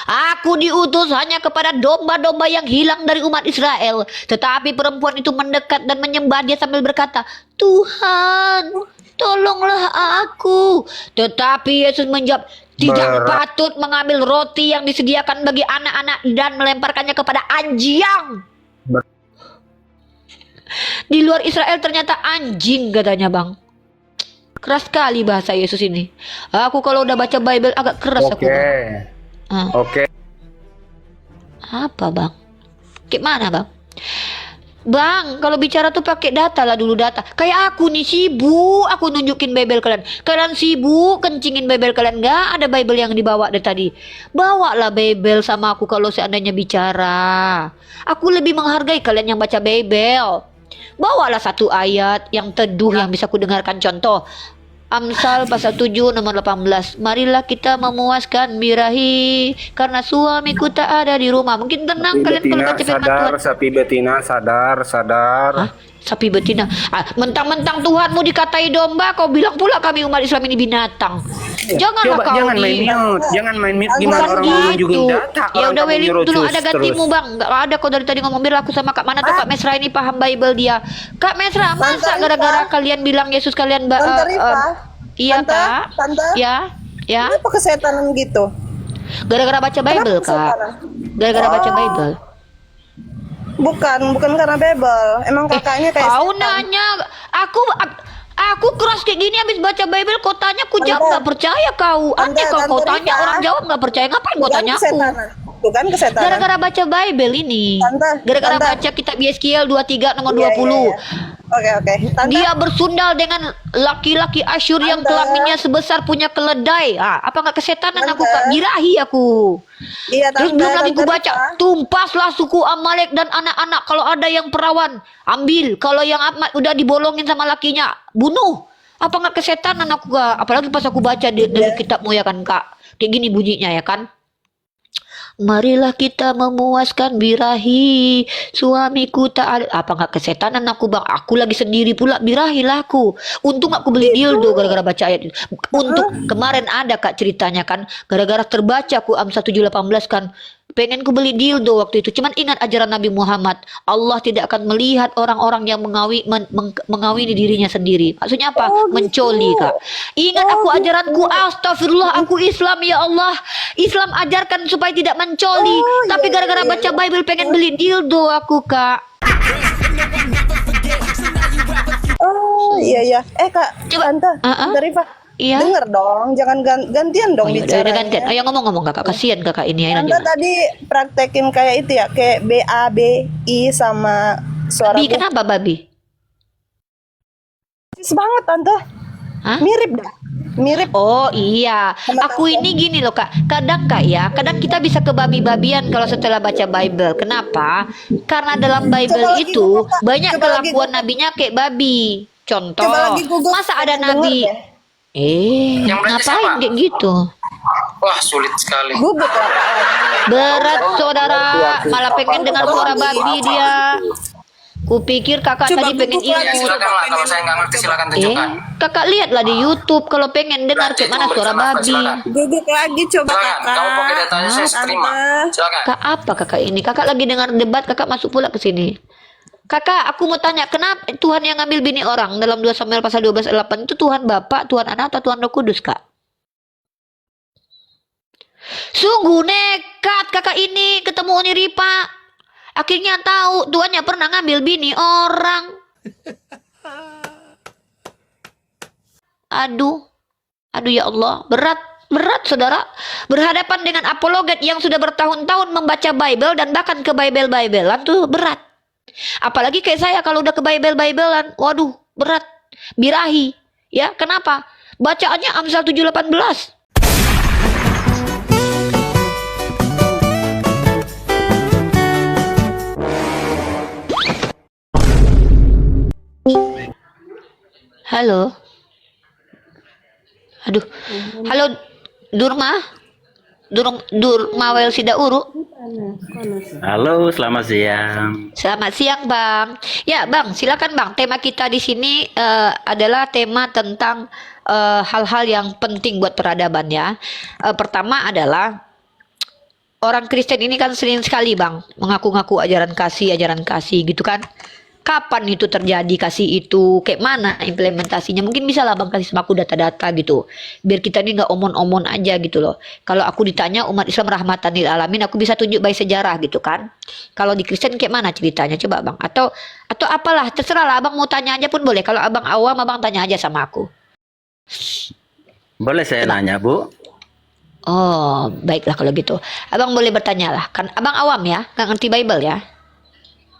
Aku diutus hanya kepada domba-domba yang hilang dari umat Israel. Tetapi perempuan itu mendekat dan menyembah dia sambil berkata, Tuhan, tolonglah aku. Tetapi Yesus menjawab, tidak patut mengambil roti yang disediakan bagi anak-anak dan melemparkannya kepada anjing. Di luar Israel ternyata anjing katanya bang. Keras sekali bahasa Yesus ini. Aku kalau udah baca Bible agak keras aku bang. Oke. Apa bang? Gimana bang? Bang, kalau bicara tuh pakai data lah dulu, data. Kayak aku nih sibuk, aku nunjukin Bible kalian. Kalian sibuk kencingin Bible kalian. Nggak ada Bible yang dibawa dari tadi. Bawalah Bible sama aku kalau seandainya bicara. Aku lebih menghargai kalian yang baca Bible. Bawalah satu ayat yang teduh yang bisa ku dengarkan contoh. Amsal pasal 7 nomor 18. Marilah kita memuaskan birahi karena suamiku tak ada di rumah. Mungkin tenang Sapi kalian kalau betina baca firman sadar, Tuhan. sapi betina sadar, sadar. Hah? Sapi betina. Mentang-mentang Tuhanmu dikatai domba, kau bilang pula kami umat Islam ini binatang. Janganlah Coba kau jangan main mute, jangan main mute gimana Bukan orang mau nunjukin gitu. data. Ya orang udah kamu Weli nyuruh dulu cus ada gantimu terus. bang. Gak ada kau dari tadi ngomong biar aku sama Kak mana tuh Kak Mesra ini paham Bible dia. Kak Mesra masa gara-gara kalian bilang Yesus kalian Tante Rifa. iya Tante, Kak. Tante. Ya. Ya. Kenapa kesetanan gitu? Gara-gara baca Bible Kenapa Kak. kesetanan? Gara-gara baca Oh. Bible. Bukan karena Bible. Emang kakaknya kayak Kau setan. nanya, aku keras kayak gini habis baca Bible, kau tanya, aku jawab Tante. nggak percaya kau. Aneh Tante, kalau kau Tante tanya Rita. orang jawab nggak percaya, ngapain kau Bukan tanya aku? kesetanan. Bukan kesetanan. Gara-gara baca Bible ini. Tante, Gara-gara Tante. baca kitab Yeskiel 23 nomor Iya, 20. iya, iya. Oke. Tante, Dia bersundal dengan laki-laki Asyur yang Tante. kelaminnya sebesar punya keledai. Apa nggak kesetanan Tante. aku Kak? Birahi aku. iya Terus Tante, belum lagi Tante ku baca, Rita. tumpaslah suku Amalek dan anak-anak. Kalau ada yang perawan, ambil. Kalau yang udah dibolongin sama lakinya, bunuh. Apa nggak kesetanan aku Kak? Apalagi pas aku baca dari kitabmu ya kan Kak. Kayak gini bunyinya ya kan. Marilah kita memuaskan birahi, suamiku tak ada. Apa nggak kesetanan aku bang? Aku lagi sendiri pula birahi lah aku. Untung aku beli dildo gara-gara baca ayat itu. Untuk kemarin ada Kak ceritanya kan, gara-gara terbaca aku Amsal 7:18 kan. Pengen ku beli dildo waktu itu. Cuman ingat ajaran Nabi Muhammad. Allah tidak akan melihat orang-orang yang mengawini dirinya sendiri. Maksudnya apa? Mencoli Kak. Ingat aku ajaranku. Astagfirullah, aku Islam ya Allah. Islam ajarkan supaya tidak mencoli. Tapi gara-gara baca Bible pengen beli dildo aku Kak. Oh iya. Kak, Coba. Tante, Tante Rifa. Iya. Denger dong, jangan gantian dong Udah bicaranya. gantian. Ayo ngomong Kakak. Kasihan Kakak ini. Ayo Tante lanjut. tadi praktekin kayak itu ya, kayak BABI sama suara Babi, kenapa babi? persis banget Tante. Hah? Mirip dah. Mirip. Oh iya, Sama aku Tante. ini gini loh Kak. Kadang Kak ya, kadang kita bisa kebabi-babian kalau setelah baca Bible. Kenapa? Karena dalam Bible Coba lagi itu Google, Kak. banyak Coba lagi kelakuan Google. nabinya kayak babi. Contoh, Coba lagi Google, masa ada pengen nabi? denger deh. Yang berarti Ngapain siapa? kayak gitu? Wah, sulit sekali. Gugup lah Kak. Berat saudara, malah pengen dengar suara babi dia. Kupikir Kakak Coba tadi pengen Google Ya, ilmu. silakan lah. Kalau saya nggak ngerti, silakan tunjukkan. Kakak lihatlah di YouTube kalau pengen dengar kayak mana suara babi. Gugup lagi coba Silakan. Kakak. Kamu pakai datanya saya terima. Tante. Silakan. Kak apa kakak ini? Kakak lagi dengar debat, kakak masuk pula ke sini. Kakak, aku mau tanya, kenapa Tuhan yang ngambil bini orang dalam 2 Samuel pasal 12:8 itu Tuhan Bapa, Tuhan Anak, atau Tuhan Roh Kudus, Kak? Sungguh nekat kakak ini ketemu Uni Ripa. Akhirnya tahu Tuhannya pernah ngambil bini orang. Aduh ya Allah, berat saudara, berhadapan dengan apologet yang sudah bertahun-tahun membaca Bible dan bahkan ke Bible-Biblean tuh berat. Apalagi kayak saya kalau udah ke Bible-Biblean, waduh berat, birahi. Ya kenapa? Bacaannya Amsal 7:18. Halo. Aduh. Halo Durma. Durma Wel Sida Uru. Halo, selamat siang. Selamat siang, Bang. Ya, Bang, silakan, Bang. Tema kita di sini adalah tema tentang hal-hal yang penting buat peradaban ya. Pertama adalah orang Kristen ini kan sering sekali, Bang, mengaku-ngaku ajaran kasih gitu kan. Kapan itu terjadi kasih itu? Kayak mana implementasinya? Mungkin bisa lah Bang kasih sama aku data-data gitu. Biar kita ini nggak omon-omon aja gitu loh. Kalau aku ditanya umat Islam rahmatan lil alamin, aku bisa tunjuk by sejarah gitu kan. Kalau di Kristen kayak mana ceritanya? Coba Bang. Atau apalah, terserah lah Abang mau tanya aja pun boleh. Kalau Abang awam, Abang tanya aja sama aku. Boleh saya nanya, Bu? Oh, baiklah kalau gitu. Abang boleh bertanya lah. Kan Abang awam ya, nggak ngerti Bible ya.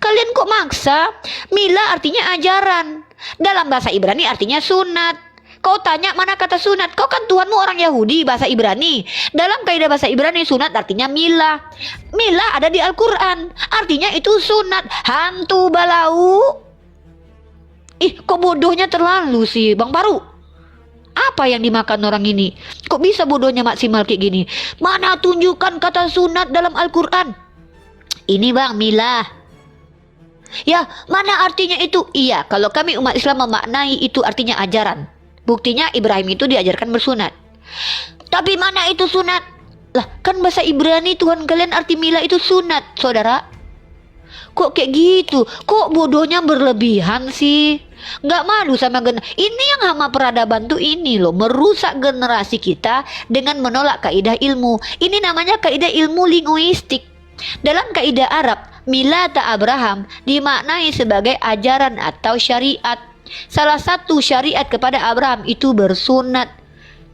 Kalian kok maksa? Mila artinya ajaran. Dalam bahasa Ibrani artinya sunat. Kau tanya mana kata sunat? Kau kan Tuhanmu orang Yahudi, bahasa Ibrani. Dalam kaidah bahasa Ibrani sunat artinya milah. Milah ada di Al-Quran. Artinya itu sunat. Hantu balau. Ih, kok bodohnya terlalu sih Bang Paru. Apa yang dimakan orang ini? Kok bisa bodohnya maksimal kayak gini? Mana tunjukkan kata sunat dalam Al-Quran? Ini bang, milah. Ya, mana artinya itu? Iya, kalau kami umat Islam memaknai itu artinya ajaran. Buktinya Ibrahim itu diajarkan bersunat. Tapi mana itu sunat? Lah, kan bahasa Ibrani Tuhan kalian arti milah itu sunat, saudara. Kok kayak gitu? Kok bodohnya berlebihan sih? Nggak malu sama ini yang hama peradaban tuh ini loh, merusak generasi kita dengan menolak kaidah ilmu. Ini namanya kaidah ilmu linguistik. Dalam kaidah Arab, milata Abraham dimaknai sebagai ajaran atau syariat. Salah satu syariat kepada Abraham itu bersunat.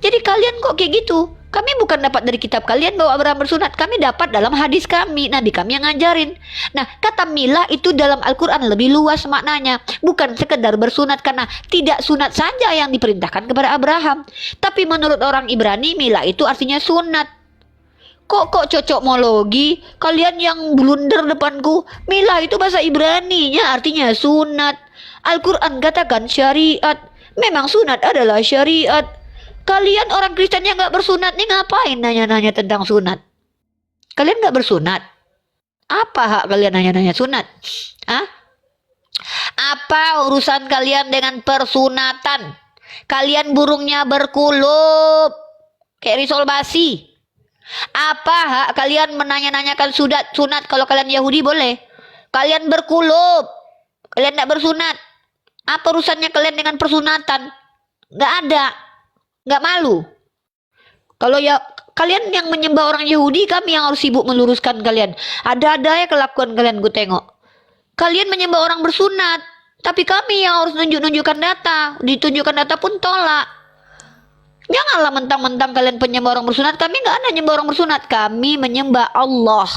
Jadi kalian kok kayak gitu? Kami bukan dapat dari kitab kalian bahwa Abraham bersunat. Kami dapat dalam hadis kami. Nabi kami yang ngajarin. Nah, kata milah itu dalam Al-Quran lebih luas maknanya. Bukan sekedar bersunat karena tidak sunat saja yang diperintahkan kepada Abraham. Tapi menurut orang Ibrani, milah itu artinya sunat. Kok cocokmologi? Kalian yang blunder depanku. Milah itu bahasa Ibraninya artinya sunat. Al-Quran katakan syariat. Memang sunat adalah syariat. Kalian orang Kristen yang gak bersunat nih ngapain nanya-nanya tentang sunat? Kalian gak bersunat? Apa hak kalian nanya-nanya sunat? Hah? Apa urusan kalian dengan persunatan? Kalian burungnya berkulup kayak risol basi. Apa hak kalian menanya-nanyakan sunat? Kalau kalian Yahudi boleh. Kalian berkulup. Kalian tidak bersunat. Apa urusannya kalian dengan persunatan? Gak ada. Gak malu. Kalau ya kalian yang menyembah orang Yahudi, kami yang harus sibuk meluruskan kalian. Ada-ada ya kelakuan kalian gue tengok. Kalian menyembah orang bersunat, tapi kami yang harus nunjukkan data. Ditunjukkan data pun tolak. Janganlah mentang-mentang kalian penyembah orang bersunat. Kami gak ada menyembah orang bersunat. Kami menyembah Allah.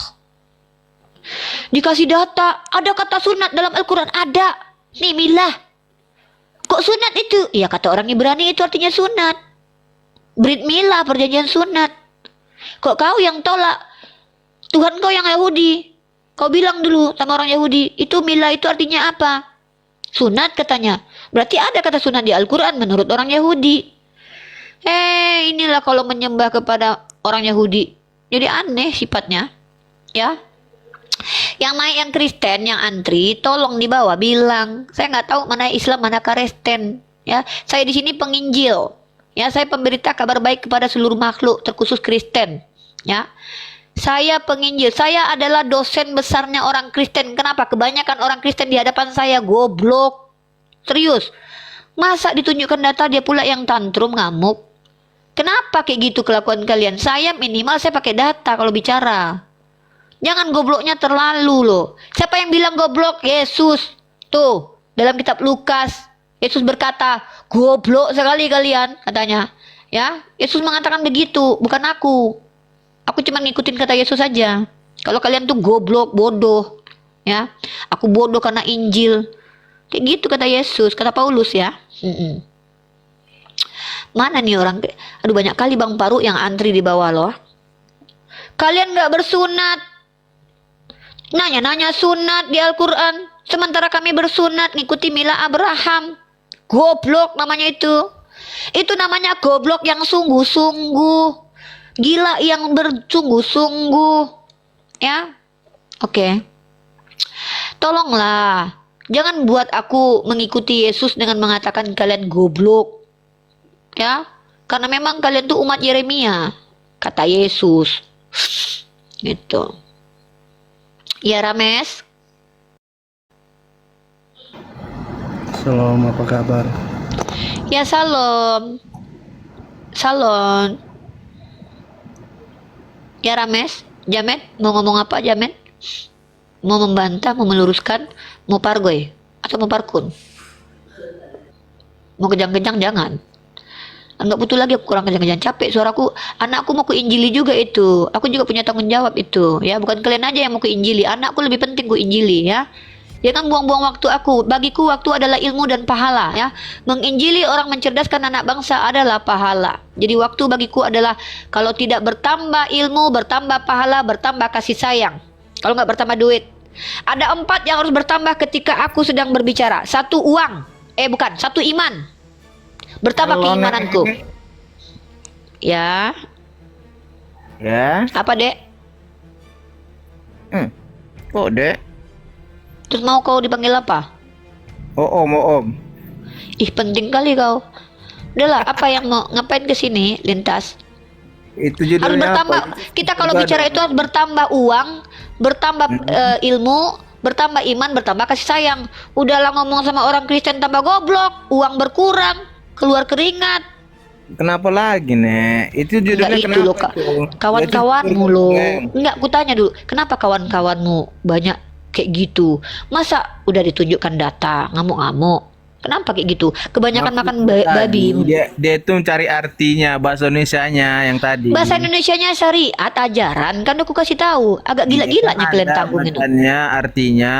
Dikasih data, ada kata sunat dalam Al-Quran, ada. Nih milah. Kok sunat itu? Ya kata orang Ibrani itu artinya sunat. Brit milah, perjanjian sunat. Kok kau yang tolak? Tuhan kau yang Yahudi. Kau bilang dulu sama orang Yahudi, itu milah itu artinya apa? Sunat katanya. Berarti ada kata sunat di Al-Quran menurut orang Yahudi. Inilah kalau menyembah kepada orang Yahudi. Jadi aneh sifatnya. Ya. Yang naik yang Kristen, yang antri, tolong di bawah bilang, saya nggak tahu mana Islam, mana Kristen. Ya, saya di sini penginjil. Ya, saya pemberita kabar baik kepada seluruh makhluk, terkhusus Kristen. Ya, saya penginjil. Saya adalah dosen besarnya orang Kristen. Kenapa? Kebanyakan orang Kristen di hadapan saya goblok. Serius. Masa ditunjukkan data dia pula yang tantrum ngamuk? Kenapa kayak gitu kelakuan kalian? Saya minimal saya pakai data kalau bicara. Jangan gobloknya terlalu loh. Siapa yang bilang goblok? Yesus. Tuh, dalam kitab Lukas, Yesus berkata, goblok sekali kalian, katanya. Ya, Yesus mengatakan begitu, bukan aku. Aku cuma ngikutin kata Yesus saja. Kalau kalian tuh goblok, bodoh. Ya, aku bodoh karena Injil. Kayak gitu kata Yesus, kata Paulus ya. Mana nih orang? Aduh, banyak kali Bang Paru yang antri di bawah loh. Kalian gak bersunat. Nanya-nanya sunat di Al-Quran. Sementara kami bersunat ngikuti milah Abraham. Goblok namanya itu. Itu namanya goblok yang sungguh-sungguh. Gila yang bersungguh-sungguh. Ya. Oke. Tolonglah. Jangan buat aku mengikuti Yesus dengan mengatakan kalian goblok. Ya. Karena memang kalian tuh umat Yeremia. Kata Yesus. Gitu. Ya Rames. Salam, apa kabar? Ya salam. Salam. Ya Rames. Jamet, mau ngomong apa Jamet? Mau membantah, mau meluruskan, mau pargoy atau mau parkun? Mau kejang-kejang jangan. Nggak butuh lagi aku kurang kencang-kencang, capek suaraku. Anakku mau ku injili juga itu. Aku juga punya tanggung jawab itu. Ya, bukan kalian aja yang mau ku injili. Anakku lebih penting ku injili ya. Jangan buang-buang waktu aku. Bagiku waktu adalah ilmu dan pahala ya. Menginjili orang, mencerdaskan anak bangsa adalah pahala. Jadi waktu bagiku adalah kalau tidak bertambah ilmu, bertambah pahala, bertambah kasih sayang. Kalau nggak bertambah duit. Ada 4 yang harus bertambah ketika aku sedang berbicara. 1 uang. Bukan, 1 iman. Bertambah Halo, keimananku. Nek. Ya, Ya. apa dek? Kok, Dek? Terus mau kau dipanggil apa? Oh, Om. Ih, penting kali kau. Udahlah, apa yang mau ngapain ke sini lintas? Itu Harus judulnya bertambah. apa? Kita kalau Juga bicara ada- itu harus bertambah uang, bertambah ilmu, bertambah iman, bertambah kasih sayang. Udahlah ngomong sama orang Kristen tambah goblok, uang berkurang, keluar keringat. Kenapa lagi, Nek? Itu judulnya Enggak itu kenapa loh, tuh? kawan-kawanmu Itu loh. Geng. Enggak, kutanya dulu, kenapa kawan-kawanmu banyak kayak gitu? Masa udah ditunjukkan data, ngamuk-ngamuk? Kenapa kayak gitu? Kebanyakan makan babi. Dia tuh mencari artinya bahasa Indonesianya yang tadi. Bahasa Indonesianya syariat ajaran, kan aku kasih tahu. Agak gila-gilanya kalian Ada tanggung itu. bacaannya, artinya.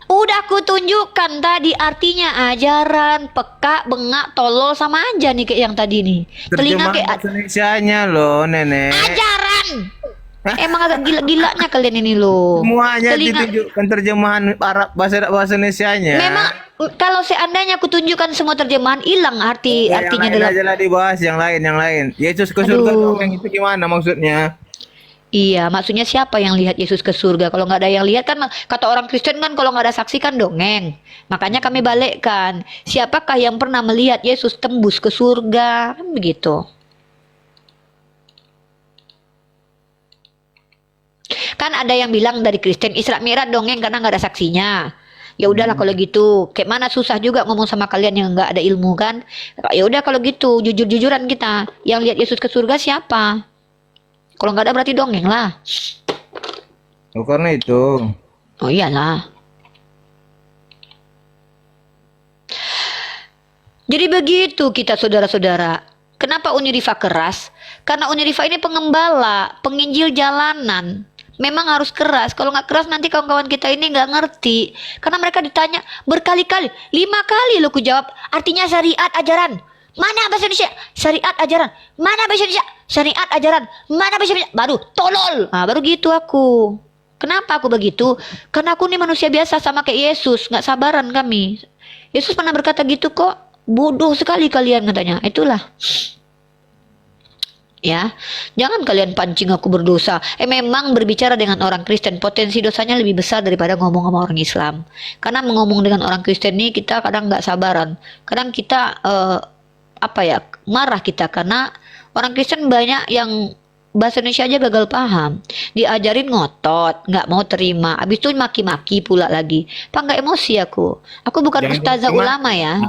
Udah aku tunjukkan tadi artinya ajaran, peka, bengak, tolol sama aja nih kayak yang tadi nih. Telinga Terjemahan kayak bahasa Indonesianya loh, Nenek. ajaran. Emang agak gila-gilanya kalian ini loh. Semuanya Telinga- ditunjukkan terjemahan Arab bahasa Indonesianya. Memang kalau seandainya aku tunjukkan semua terjemahan hilang artinya yang lain dalam. aja lah dibahas, yang lain. Yesus ke surga Aduh. dong, yang itu gimana maksudnya? Iya, maksudnya siapa yang lihat Yesus ke surga? Kalau nggak ada yang lihat kan, kata orang Kristen kan kalau nggak ada saksi kan dongeng. Makanya kami balikkan. Siapakah yang pernah melihat Yesus tembus ke surga? Kan begitu. Kan ada yang bilang dari Kristen Isra Mi'raj dongeng karena nggak ada saksinya. Ya udahlah kalau gitu. Kayak mana susah juga ngomong sama kalian yang nggak ada ilmu kan? Ya udah kalau gitu, jujur-jujuran kita. Yang lihat Yesus ke surga siapa? Kalau nggak ada berarti dongeng lah. Oh, karena itu. Oh iyalah. Jadi begitu kita saudara-saudara. Kenapa Unirifa keras? Karena Unirifa ini pengembala, penginjil jalanan. Memang harus keras. Kalau nggak keras nanti kawan-kawan kita ini nggak ngerti. Karena mereka ditanya berkali-kali, 5 kali lo ku jawab. Artinya syariat ajaran. Mana bahasa Indonesia? Syariat ajaran. Mana bahasa Indonesia? Syariat ajaran. Mana bahasa Indonesia? Baru tolol. Nah, baru gitu aku. Kenapa aku begitu? Karena aku nih manusia biasa sama kayak Yesus. Nggak sabaran kami. Yesus pernah berkata gitu kok. Bodoh sekali kalian katanya. Itulah. Ya, jangan kalian pancing aku berdosa. Memang berbicara dengan orang Kristen potensi dosanya lebih besar daripada ngomong sama orang Islam. Karena ngomong dengan orang Kristen ini kita kadang nggak sabaran. Kadang kita marah kita karena orang Kristen banyak yang bahasa Indonesia aja gagal paham. Diajarin ngotot, nggak mau terima. Habis itu maki-maki pula lagi. Pak nggak emosi aku. Aku bukan Jangan ustazah cuma- ulama ya.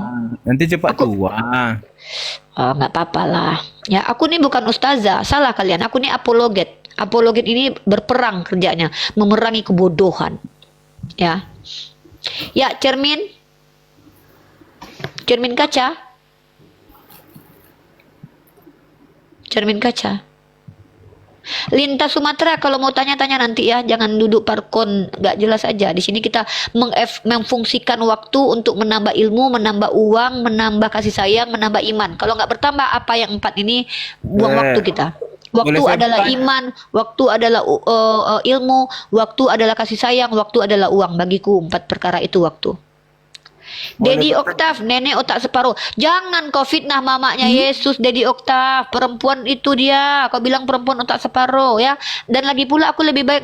Nanti cepat tua. Oh, nggak apa-apa lah. Ya, aku nih bukan ustazah. Salah kalian. Aku nih apologet. Apologet ini berperang kerjanya, memerangi kebodohan. Ya. Ya, cermin. Cermin kaca. Cermin kaca. Lintas Sumatera kalau mau tanya-tanya nanti ya, jangan duduk parkon nggak jelas aja. Di sini kita memfungsikan waktu untuk menambah ilmu, menambah uang, menambah kasih sayang, menambah iman. Kalau nggak bertambah apa yang 4 ini, buang waktu kita. Waktu Boleh saya adalah bertanya? iman, waktu adalah ilmu, waktu adalah kasih sayang, waktu adalah uang. Bagiku 4 perkara itu waktu. Dedi Oktav, nenek otak separuh. Jangan kau fitnah mamanya Yesus, Dedi Oktav. Perempuan itu dia. Kau bilang perempuan otak separuh ya. Dan lagi pula aku lebih baik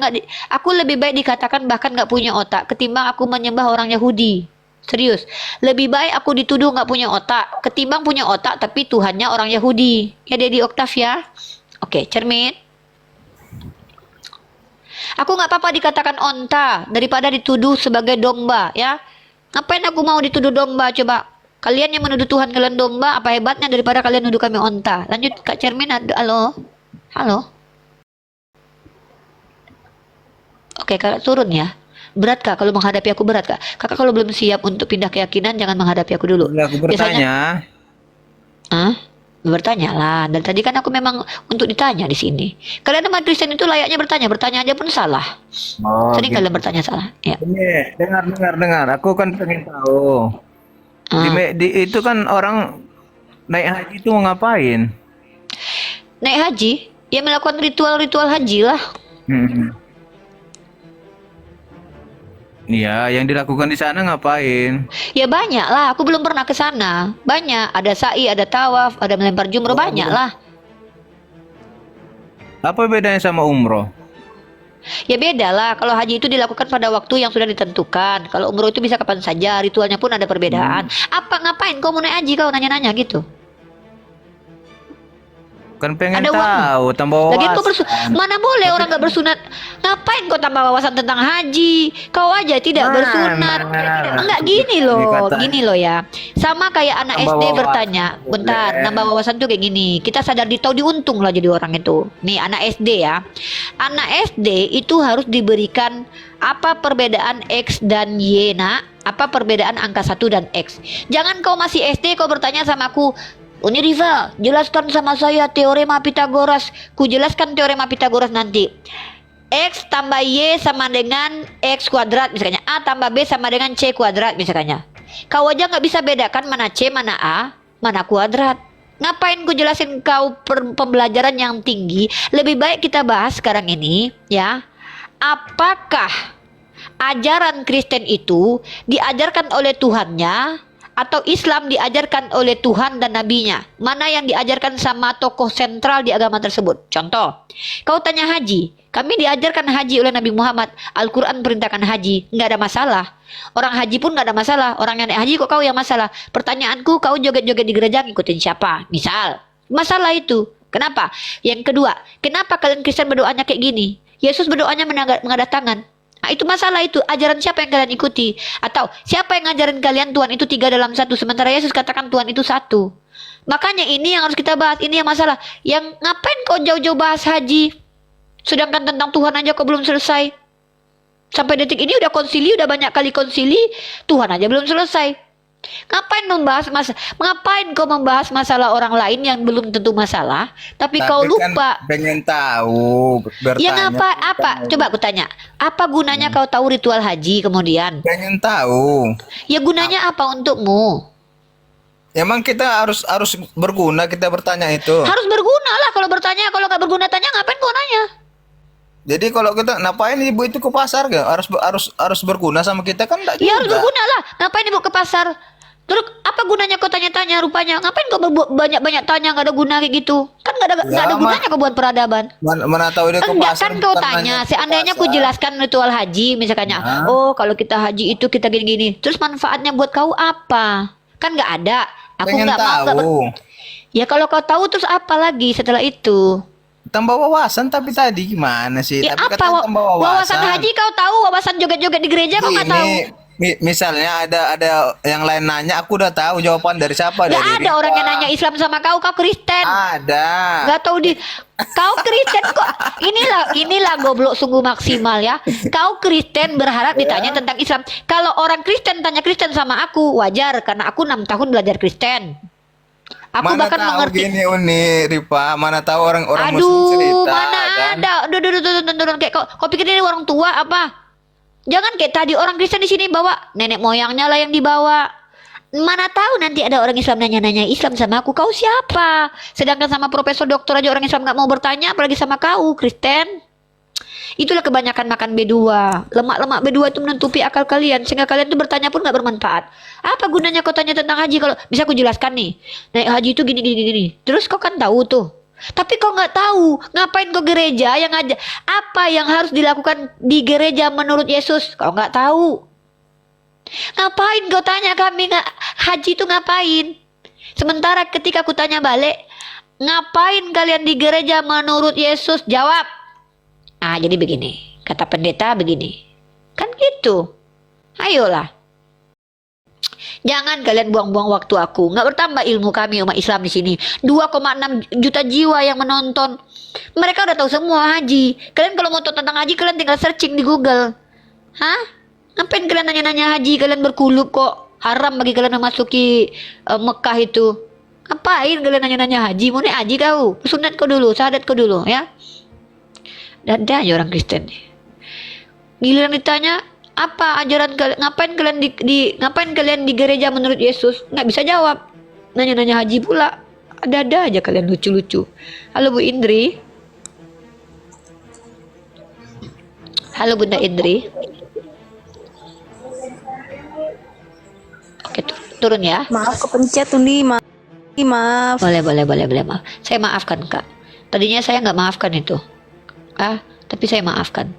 aku lebih baik dikatakan bahkan nggak punya otak ketimbang aku menyembah orang Yahudi. Serius. Lebih baik aku dituduh nggak punya otak ketimbang punya otak tapi Tuhannya orang Yahudi. Ya Dedi Oktav ya. Oke, cermin. Aku nggak apa-apa dikatakan onta daripada dituduh sebagai domba ya. Ngapain aku mau dituduh domba coba? Kalian yang menuduh Tuhan kalian domba, apa hebatnya daripada kalian nuduh kami onta? Lanjut Kak Cermin, halo? Halo? Oke, Kak turun ya. Berat Kak kalau menghadapi aku berat Kak. Kakak kalau belum siap untuk pindah keyakinan jangan menghadapi aku dulu. Boleh aku bertanya? Hah? Bertanya lah. Dan tadi kan aku memang untuk ditanya di sini. Kalian umat Kristen itu layaknya bertanya. Bertanya aja pun salah. Oh, Sering gitu. kalian bertanya salah. Ya. Ini, dengar. Aku kan pengen tahu. Itu kan orang naik haji itu mau ngapain? Naik haji, ya melakukan ritual-ritual haji lah. Iya, yang dilakukan di sana ngapain? Ya banyak lah. Aku belum pernah ke sana. Banyak. Ada sa'i, ada tawaf, ada melempar jumroh, banyak lah. Apa bedanya sama umroh? Ya beda lah. Kalau haji itu dilakukan pada waktu yang sudah ditentukan. Kalau umroh itu bisa kapan saja. Ritualnya pun ada perbedaan. Apa ngapain kau mau naik haji, kau nanya-nanya gitu? Kan pengen Ada uangnya. tahu, tambah Lagian kau wawasan. mana boleh orang nggak bersunat? Ngapain kau tambah wawasan tentang haji? Kau aja tidak bersunat. Enggak gini loh ya. Sama kayak anak Tambah SD wawasan. bertanya. Bentar, nambah wawasan tuh kayak gini. Kita sadar tahu diuntung lah jadi orang itu. Nih anak SD ya. Anak SD itu harus diberikan apa perbedaan X dan Y, nak? Apa perbedaan angka 1 dan X? Jangan kau masih SD kau bertanya sama aku, Uni Riva, jelaskan sama saya teorema Pitagoras. Ku jelaskan teorema Pitagoras nanti. X tambah Y sama dengan X kuadrat misalnya. A tambah B sama dengan C kuadrat misalnya. Kau aja nggak bisa bedakan mana C, mana A, mana kuadrat. Ngapain ku jelasin kau pembelajaran yang tinggi? Lebih baik kita bahas sekarang ini ya. Apakah ajaran Kristen itu diajarkan oleh Tuhannya atau Islam diajarkan oleh Tuhan dan nabinya? Mana yang diajarkan sama tokoh sentral di agama tersebut? Contoh, kau tanya haji, kami diajarkan haji oleh Nabi Muhammad. Al-Quran perintahkan haji, nggak ada masalah. Orang haji pun nggak ada masalah. Orang yang naik haji kok kau yang masalah? Pertanyaanku, kau joget-joget di gereja ngikutin siapa? Misal, masalah itu. Kenapa? Yang kedua, kenapa kalian Kristen berdoanya kayak gini? Yesus berdoanya mengadat tangan. Nah, itu masalah itu. Ajaran siapa yang kalian ikuti? Atau siapa yang ngajarin kalian Tuhan itu 3 dalam 1, sementara Yesus katakan Tuhan itu 1. Makanya ini yang harus kita bahas. Ini yang masalah. Yang ngapain kau jauh-jauh bahas haji? Sedangkan tentang Tuhan aja kau belum selesai. Sampai detik ini udah konsili, udah banyak kali konsili, Tuhan aja belum selesai. Ngapain ngapain kau membahas masalah orang lain yang belum tentu masalah, tapi kau lupa. Kan pengen tahu, bertanya. Ya ngapa? Apa? Coba aku tanya. Apa gunanya kau tahu ritual haji kemudian? Pengen tahu. Ya gunanya apa untukmu? Emang kita harus berguna kita bertanya itu. Harus berguna lah kalau bertanya. Kalau nggak berguna tanya, ngapain kau nanya? Jadi kalau kita ngapain ibu itu ke pasar gak? Harus berguna sama kita kan enggak Ya harus juga. berguna lah. Ngapain ibu ke pasar? Terus apa gunanya kau tanya-tanya rupanya? Ngapain kau banyak-banyak tanya nggak ada guna kayak gitu? Kan nggak ada gunanya kau buat peradaban. Mana tahu dia ke Enggak pasar. kan kau bukan tanya, nanya ke seandainya ku pasar. jelaskan ritual haji misalkannya. Oh, kalau kita haji itu kita gini-gini. Terus manfaatnya buat kau apa? Kan nggak ada. Aku Pengen nggak mau. tahu. Ya kalau kau tahu terus apa lagi setelah itu? Tambah wawasan tapi tadi gimana sih? Ya Tapi apa katanya tambah wawasan haji kau tahu, wawasan joget-joget di gereja kau nggak tahu? Misalnya ada yang lain nanya, aku udah tahu jawaban dari siapa. Nggak Dari ada Rita. orang yang nanya Islam sama kau Kristen. Ada. Nggak tahu kau Kristen kok. Inilah goblok sungguh maksimal ya. Kau Kristen berharap ditanya tentang Islam. Kalau orang Kristen tanya Kristen sama aku wajar karena aku 6 tahun belajar Kristen. Aku Mana bahkan tahu mengerti. gini Uni Ripa, mana tahu orang-orang Muslim Aduh, cerita. mana kan? ada. Turun kayak kau pikir ini orang tua apa? Jangan kayak tadi orang Kristen di sini bawa nenek moyangnya lah yang dibawa. Mana tahu nanti ada orang Islam nanya-nanya Islam sama aku. Kau siapa? Sedangkan sama profesor doktor aja orang Islam nggak mau bertanya, apalagi sama kau Kristen. Itulah kebanyakan makan B2. Lemak-lemak B2 itu menutupi akal kalian sehingga kalian tuh bertanya pun nggak bermanfaat. Apa gunanya kau tanya tentang haji kalau bisa aku jelaskan nih. Naik haji itu gini. Terus kau kan tahu tuh. Tapi kau nggak tahu ngapain kau gereja yang aja apa yang harus dilakukan di gereja menurut Yesus. Kau nggak tahu. Ngapain kau tanya kami haji itu ngapain? Sementara ketika aku tanya balik, ngapain kalian di gereja menurut Yesus? Jawab. Ah, jadi begini. Kata pendeta begini. Kan gitu. Ayolah. Jangan kalian buang-buang waktu aku. Nggak bertambah ilmu kami umat Islam di sini. 2,6 juta jiwa yang menonton. Mereka udah tahu semua haji. Kalian kalau mau tahu tentang haji, kalian tinggal searching di Google. Hah? Ngapain kalian nanya-nanya haji? Kalian berkulub kok. Haram bagi kalian memasuki Mekah itu. Ngapain kalian nanya-nanya haji? Mau naik haji kau? Sunat kau dulu, syahadat kau dulu ya. Dan ada aja orang Kristen nih. Giliran ditanya, apa ajaran kalian? Ngapain kalian di gereja menurut Yesus? Nggak bisa jawab. Nanya-nanya haji pula. Ada aja kalian lucu-lucu. Halo Bu Indri. Halo Bunda Indri. Oke, turun ya. Maaf kepencet Undi, maaf. Boleh, maaf. Saya maafkan Kak. Tadinya saya nggak maafkan itu. Tapi saya maafkan.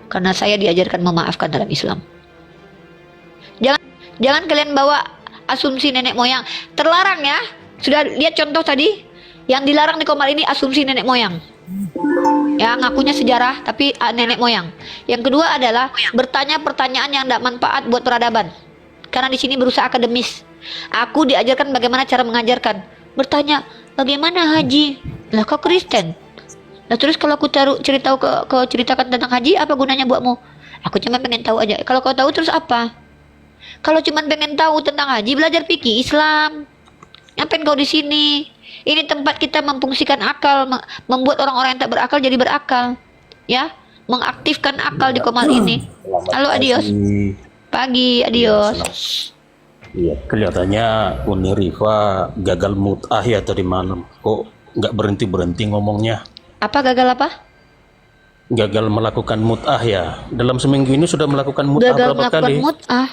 Karena saya diajarkan memaafkan dalam Islam. Jangan kalian bawa asumsi nenek moyang. Terlarang ya. Sudah lihat contoh tadi? Yang dilarang di Komal ini asumsi nenek moyang. Ya, ngakunya sejarah tapi nenek moyang. Yang kedua adalah bertanya pertanyaan yang tidak manfaat buat peradaban. Karena di sini berusaha akademis. Aku diajarkan bagaimana cara mengajarkan. Bertanya, bagaimana haji? Lah kau Kristen. Nah terus kalau aku ceritakan tentang haji, apa gunanya buatmu? Aku cuma pengen tahu aja. Kalau kau tahu terus apa? Kalau cuma pengen tahu tentang haji, belajar fikih Islam. Ngapain kau di sini? Ini tempat kita memfungsikan akal, membuat orang-orang yang tak berakal jadi berakal. Ya, mengaktifkan akal di Komal ini. Halo, adios. Pagi, adios. Iya, kelihatannya Uni Rifa gagal mut'ah ya tadi malam. Kok nggak berhenti ngomongnya? Apa gagal apa? Gagal melakukan mut'ah ya. Dalam seminggu ini sudah melakukan mut'ah Gagal berapa melakukan kali? mut'ah.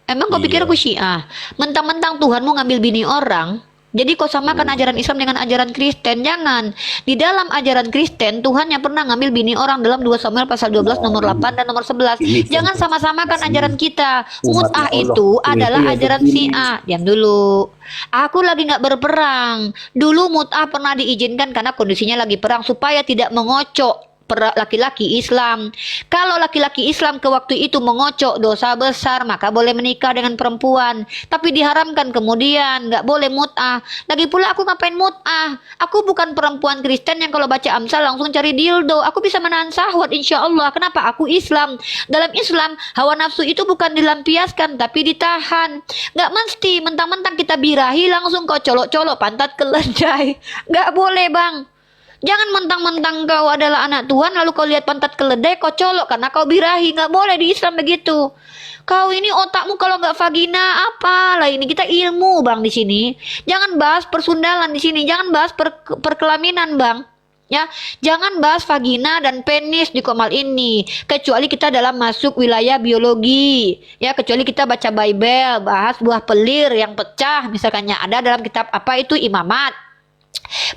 Emang kau pikir aku Syiah? Mentang-mentang Tuhanmu ngambil bini orang, jadi kau samakan ajaran Islam dengan ajaran Kristen. Jangan. Di dalam ajaran Kristen, Tuhan yang pernah ngambil bini orang dalam 2 Samuel pasal 12 nomor 8 dan nomor 11. Jangan sama-samakan ajaran kita. Mut'ah itu adalah ajaran Syiah. Diam dulu. Aku lagi nggak berperang. Dulu mut'ah pernah diizinkan karena kondisinya lagi perang supaya tidak mengocok laki-laki Islam. Kalau laki-laki Islam ke waktu itu mengocok dosa besar, maka boleh menikah dengan perempuan. Tapi diharamkan kemudian, nggak boleh mut'ah. Lagi pula aku ngapain mut'ah? Aku bukan perempuan Kristen yang kalau baca Amsal langsung cari dildo. Aku bisa menahan syahwat insya Allah. Kenapa? Aku Islam. Dalam Islam, hawa nafsu itu bukan dilampiaskan, tapi ditahan. Nggak mesti mentang-mentang kita birahi langsung kau colok-colok pantat keledai. Nggak boleh bang. Jangan mentang-mentang kau adalah anak Tuhan lalu kau lihat pantat keledai kau colok karena kau birahi. Nggak boleh di Islam begitu. Kau ini otakmu kalau nggak vagina apa lah ini, kita ilmu bang di sini. Jangan bahas persundalan di sini. Jangan bahas perkelaminan bang. Ya, jangan bahas vagina dan penis di Komal ini kecuali kita dalam masuk wilayah biologi. Ya, kecuali kita baca Bible, bahas buah pelir yang pecah misalkannya ada dalam kitab apa itu Imamat.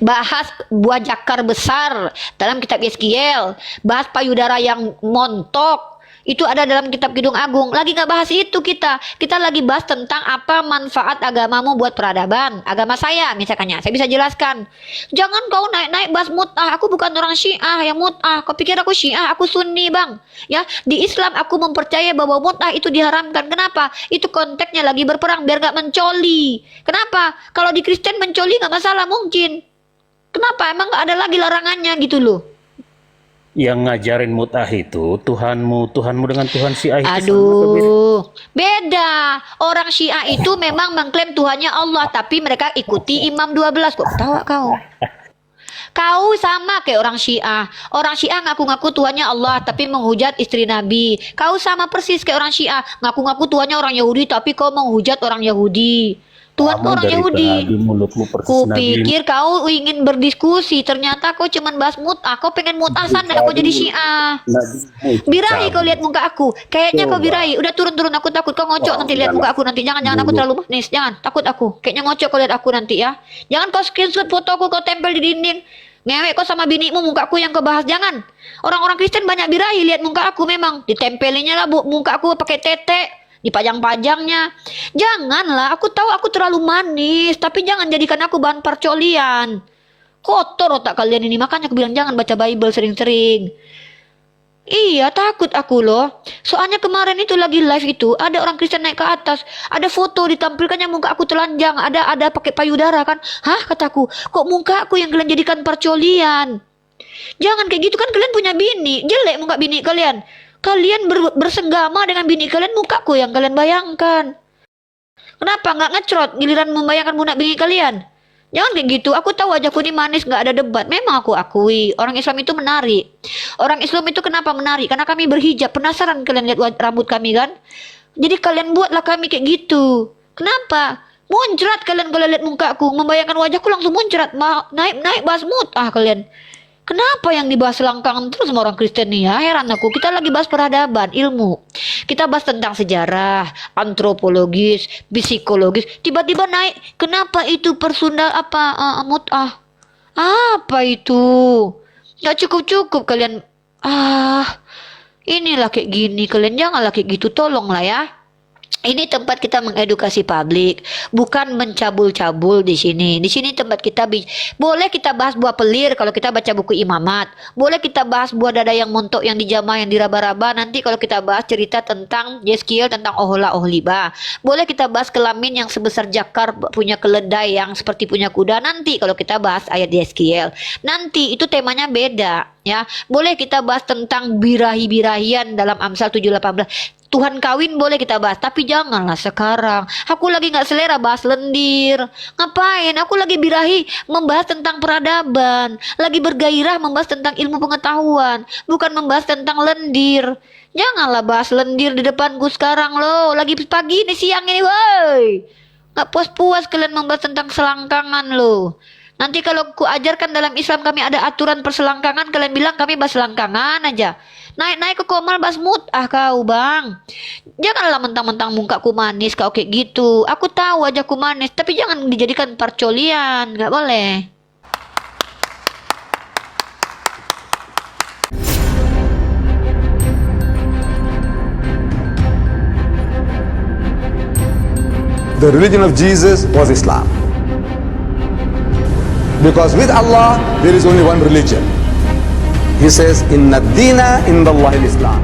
Bahas buah jakar besar dalam kitab Yeskiel, bahas payudara yang montok itu ada dalam kitab Kidung Agung. Lagi nggak bahas itu kita lagi bahas tentang apa manfaat agamamu buat peradaban. Agama saya misalkannya, saya bisa jelaskan. Jangan kau naik-naik bahas mut'ah. Aku bukan orang Syiah yang mut'ah. Kau pikir aku Syiah? Aku Sunni bang. Ya, di Islam aku mempercayai bahwa mut'ah itu diharamkan. Kenapa? Itu konteksnya lagi berperang biar nggak mencoli. Kenapa? Kalau di Kristen mencoli nggak masalah mungkin. Kenapa? Emang nggak ada lagi larangannya gitu loh. Yang ngajarin mut'ah itu Tuhanmu dengan Tuhan Syiah itu Aduh, beda. Orang Syiah itu memang mengklaim Tuhannya Allah, tapi mereka ikuti Imam 12. Kok ketawa kau? Kau sama kayak orang Syiah. Orang Syiah ngaku-ngaku Tuhannya Allah, tapi menghujat istri Nabi. Kau sama persis kayak orang Syiah. Ngaku-ngaku Tuhannya orang Yahudi, tapi kau menghujat orang Yahudi. Tuhan kau orang Yahudi. Kupikir kau ingin berdiskusi, ternyata kau cuman bahas mut'ah. Kau pengen mut'ah sana, kau jadi Syiah. Birahi kau lihat muka aku. Kayaknya kau birahi. Udah turun-turun, aku takut kau ngocok nanti lihat muka aku nanti. Jangan aku terlalu manis. Jangan, takut aku. Kayaknya ngocok kau lihat aku nanti ya. Jangan kau screenshot fotoku kau tempel di dinding. Ngewek kau sama binimu mukaku yang kau bahas. Jangan. Orang-orang Kristen banyak birahi lihat muka aku memang. Ditempelinya lah muka aku pakai tete. Dipajang-pajangnya. Janganlah, aku tahu aku terlalu manis, tapi jangan jadikan aku bahan percolian. Kotor otak kalian ini, makanya aku bilang jangan baca Bible sering-sering. Iya, takut aku loh. Soalnya kemarin itu lagi live itu, ada orang Kristen naik ke atas, ada foto ditampilkannya muka aku telanjang, ada pakai payudara kan. Hah, kataku, kok muka aku yang kalian jadikan percolian? Jangan kayak gitu kan, kalian punya bini, jelek muka bini kalian. Kalian bersenggama dengan bini kalian, mukaku yang kalian bayangkan. Kenapa nggak ngecrot giliran membayangkan bunak bingi kalian? Jangan kayak gitu. Aku tahu wajahku ini manis, nggak ada debat. Memang aku akui orang Islam itu menarik. Orang Islam itu kenapa menarik? Karena kami berhijab. Penasaran kalian lihat rambut kami kan? Jadi kalian buatlah kami kayak gitu. Kenapa? Muncrat kalian kalau lihat mukaku, membayangkan wajahku langsung muncrat, naik bahas mut'ah kalian. Kenapa yang dibahas selangkangan terus sama orang Kristen nih ya? Heran aku. Kita lagi bahas peradaban, ilmu. Kita bahas tentang sejarah, antropologis, psikologis. Tiba-tiba naik. Kenapa itu persunda mut'ah? Apa itu? Gak cukup-cukup kalian. Inilah kayak gini. Kalian janganlah kayak gitu. Tolonglah ya. Ini tempat kita mengedukasi publik, bukan mencabul-cabul di sini. Di sini tempat kita boleh kita bahas buah pelir kalau kita baca buku imamat. Boleh kita bahas buah dada yang montok, yang dijamah, yang diraba-raba. Nanti kalau kita bahas cerita tentang Yeskiel, tentang Ohola Ohliba. Boleh kita bahas kelamin yang sebesar jakar, punya keledai yang seperti punya kuda. Nanti kalau kita bahas ayat Yeskiel. Nanti itu temanya beda. Ya, boleh kita bahas tentang birahi-birahian dalam Amsal 7:18. Tuhan kawin boleh kita bahas, tapi janganlah sekarang. Aku lagi nggak selera bahas lendir. Ngapain? Aku lagi birahi membahas tentang peradaban, lagi bergairah membahas tentang ilmu pengetahuan, bukan membahas tentang lendir. Janganlah bahas lendir di depanku sekarang loh. Lagi pagi ini, siang ini, woi. Nggak puas-puas kalian membahas tentang selangkangan loh. Nanti kalau ku ajarkan dalam Islam kami ada aturan perselangkangan, kalian bilang kami bahas selangkangan aja. Naik ke komal bahas mut'ah kau bang. Janganlah mentang-mentang mukaku manis kau kayak gitu. Aku tahu wajahku manis, tapi jangan dijadikan parcolian. Nggak boleh. The religion of Jesus was Islam. Because with Allah, there is only one religion. He says, Inna dina indallahi al-Islam.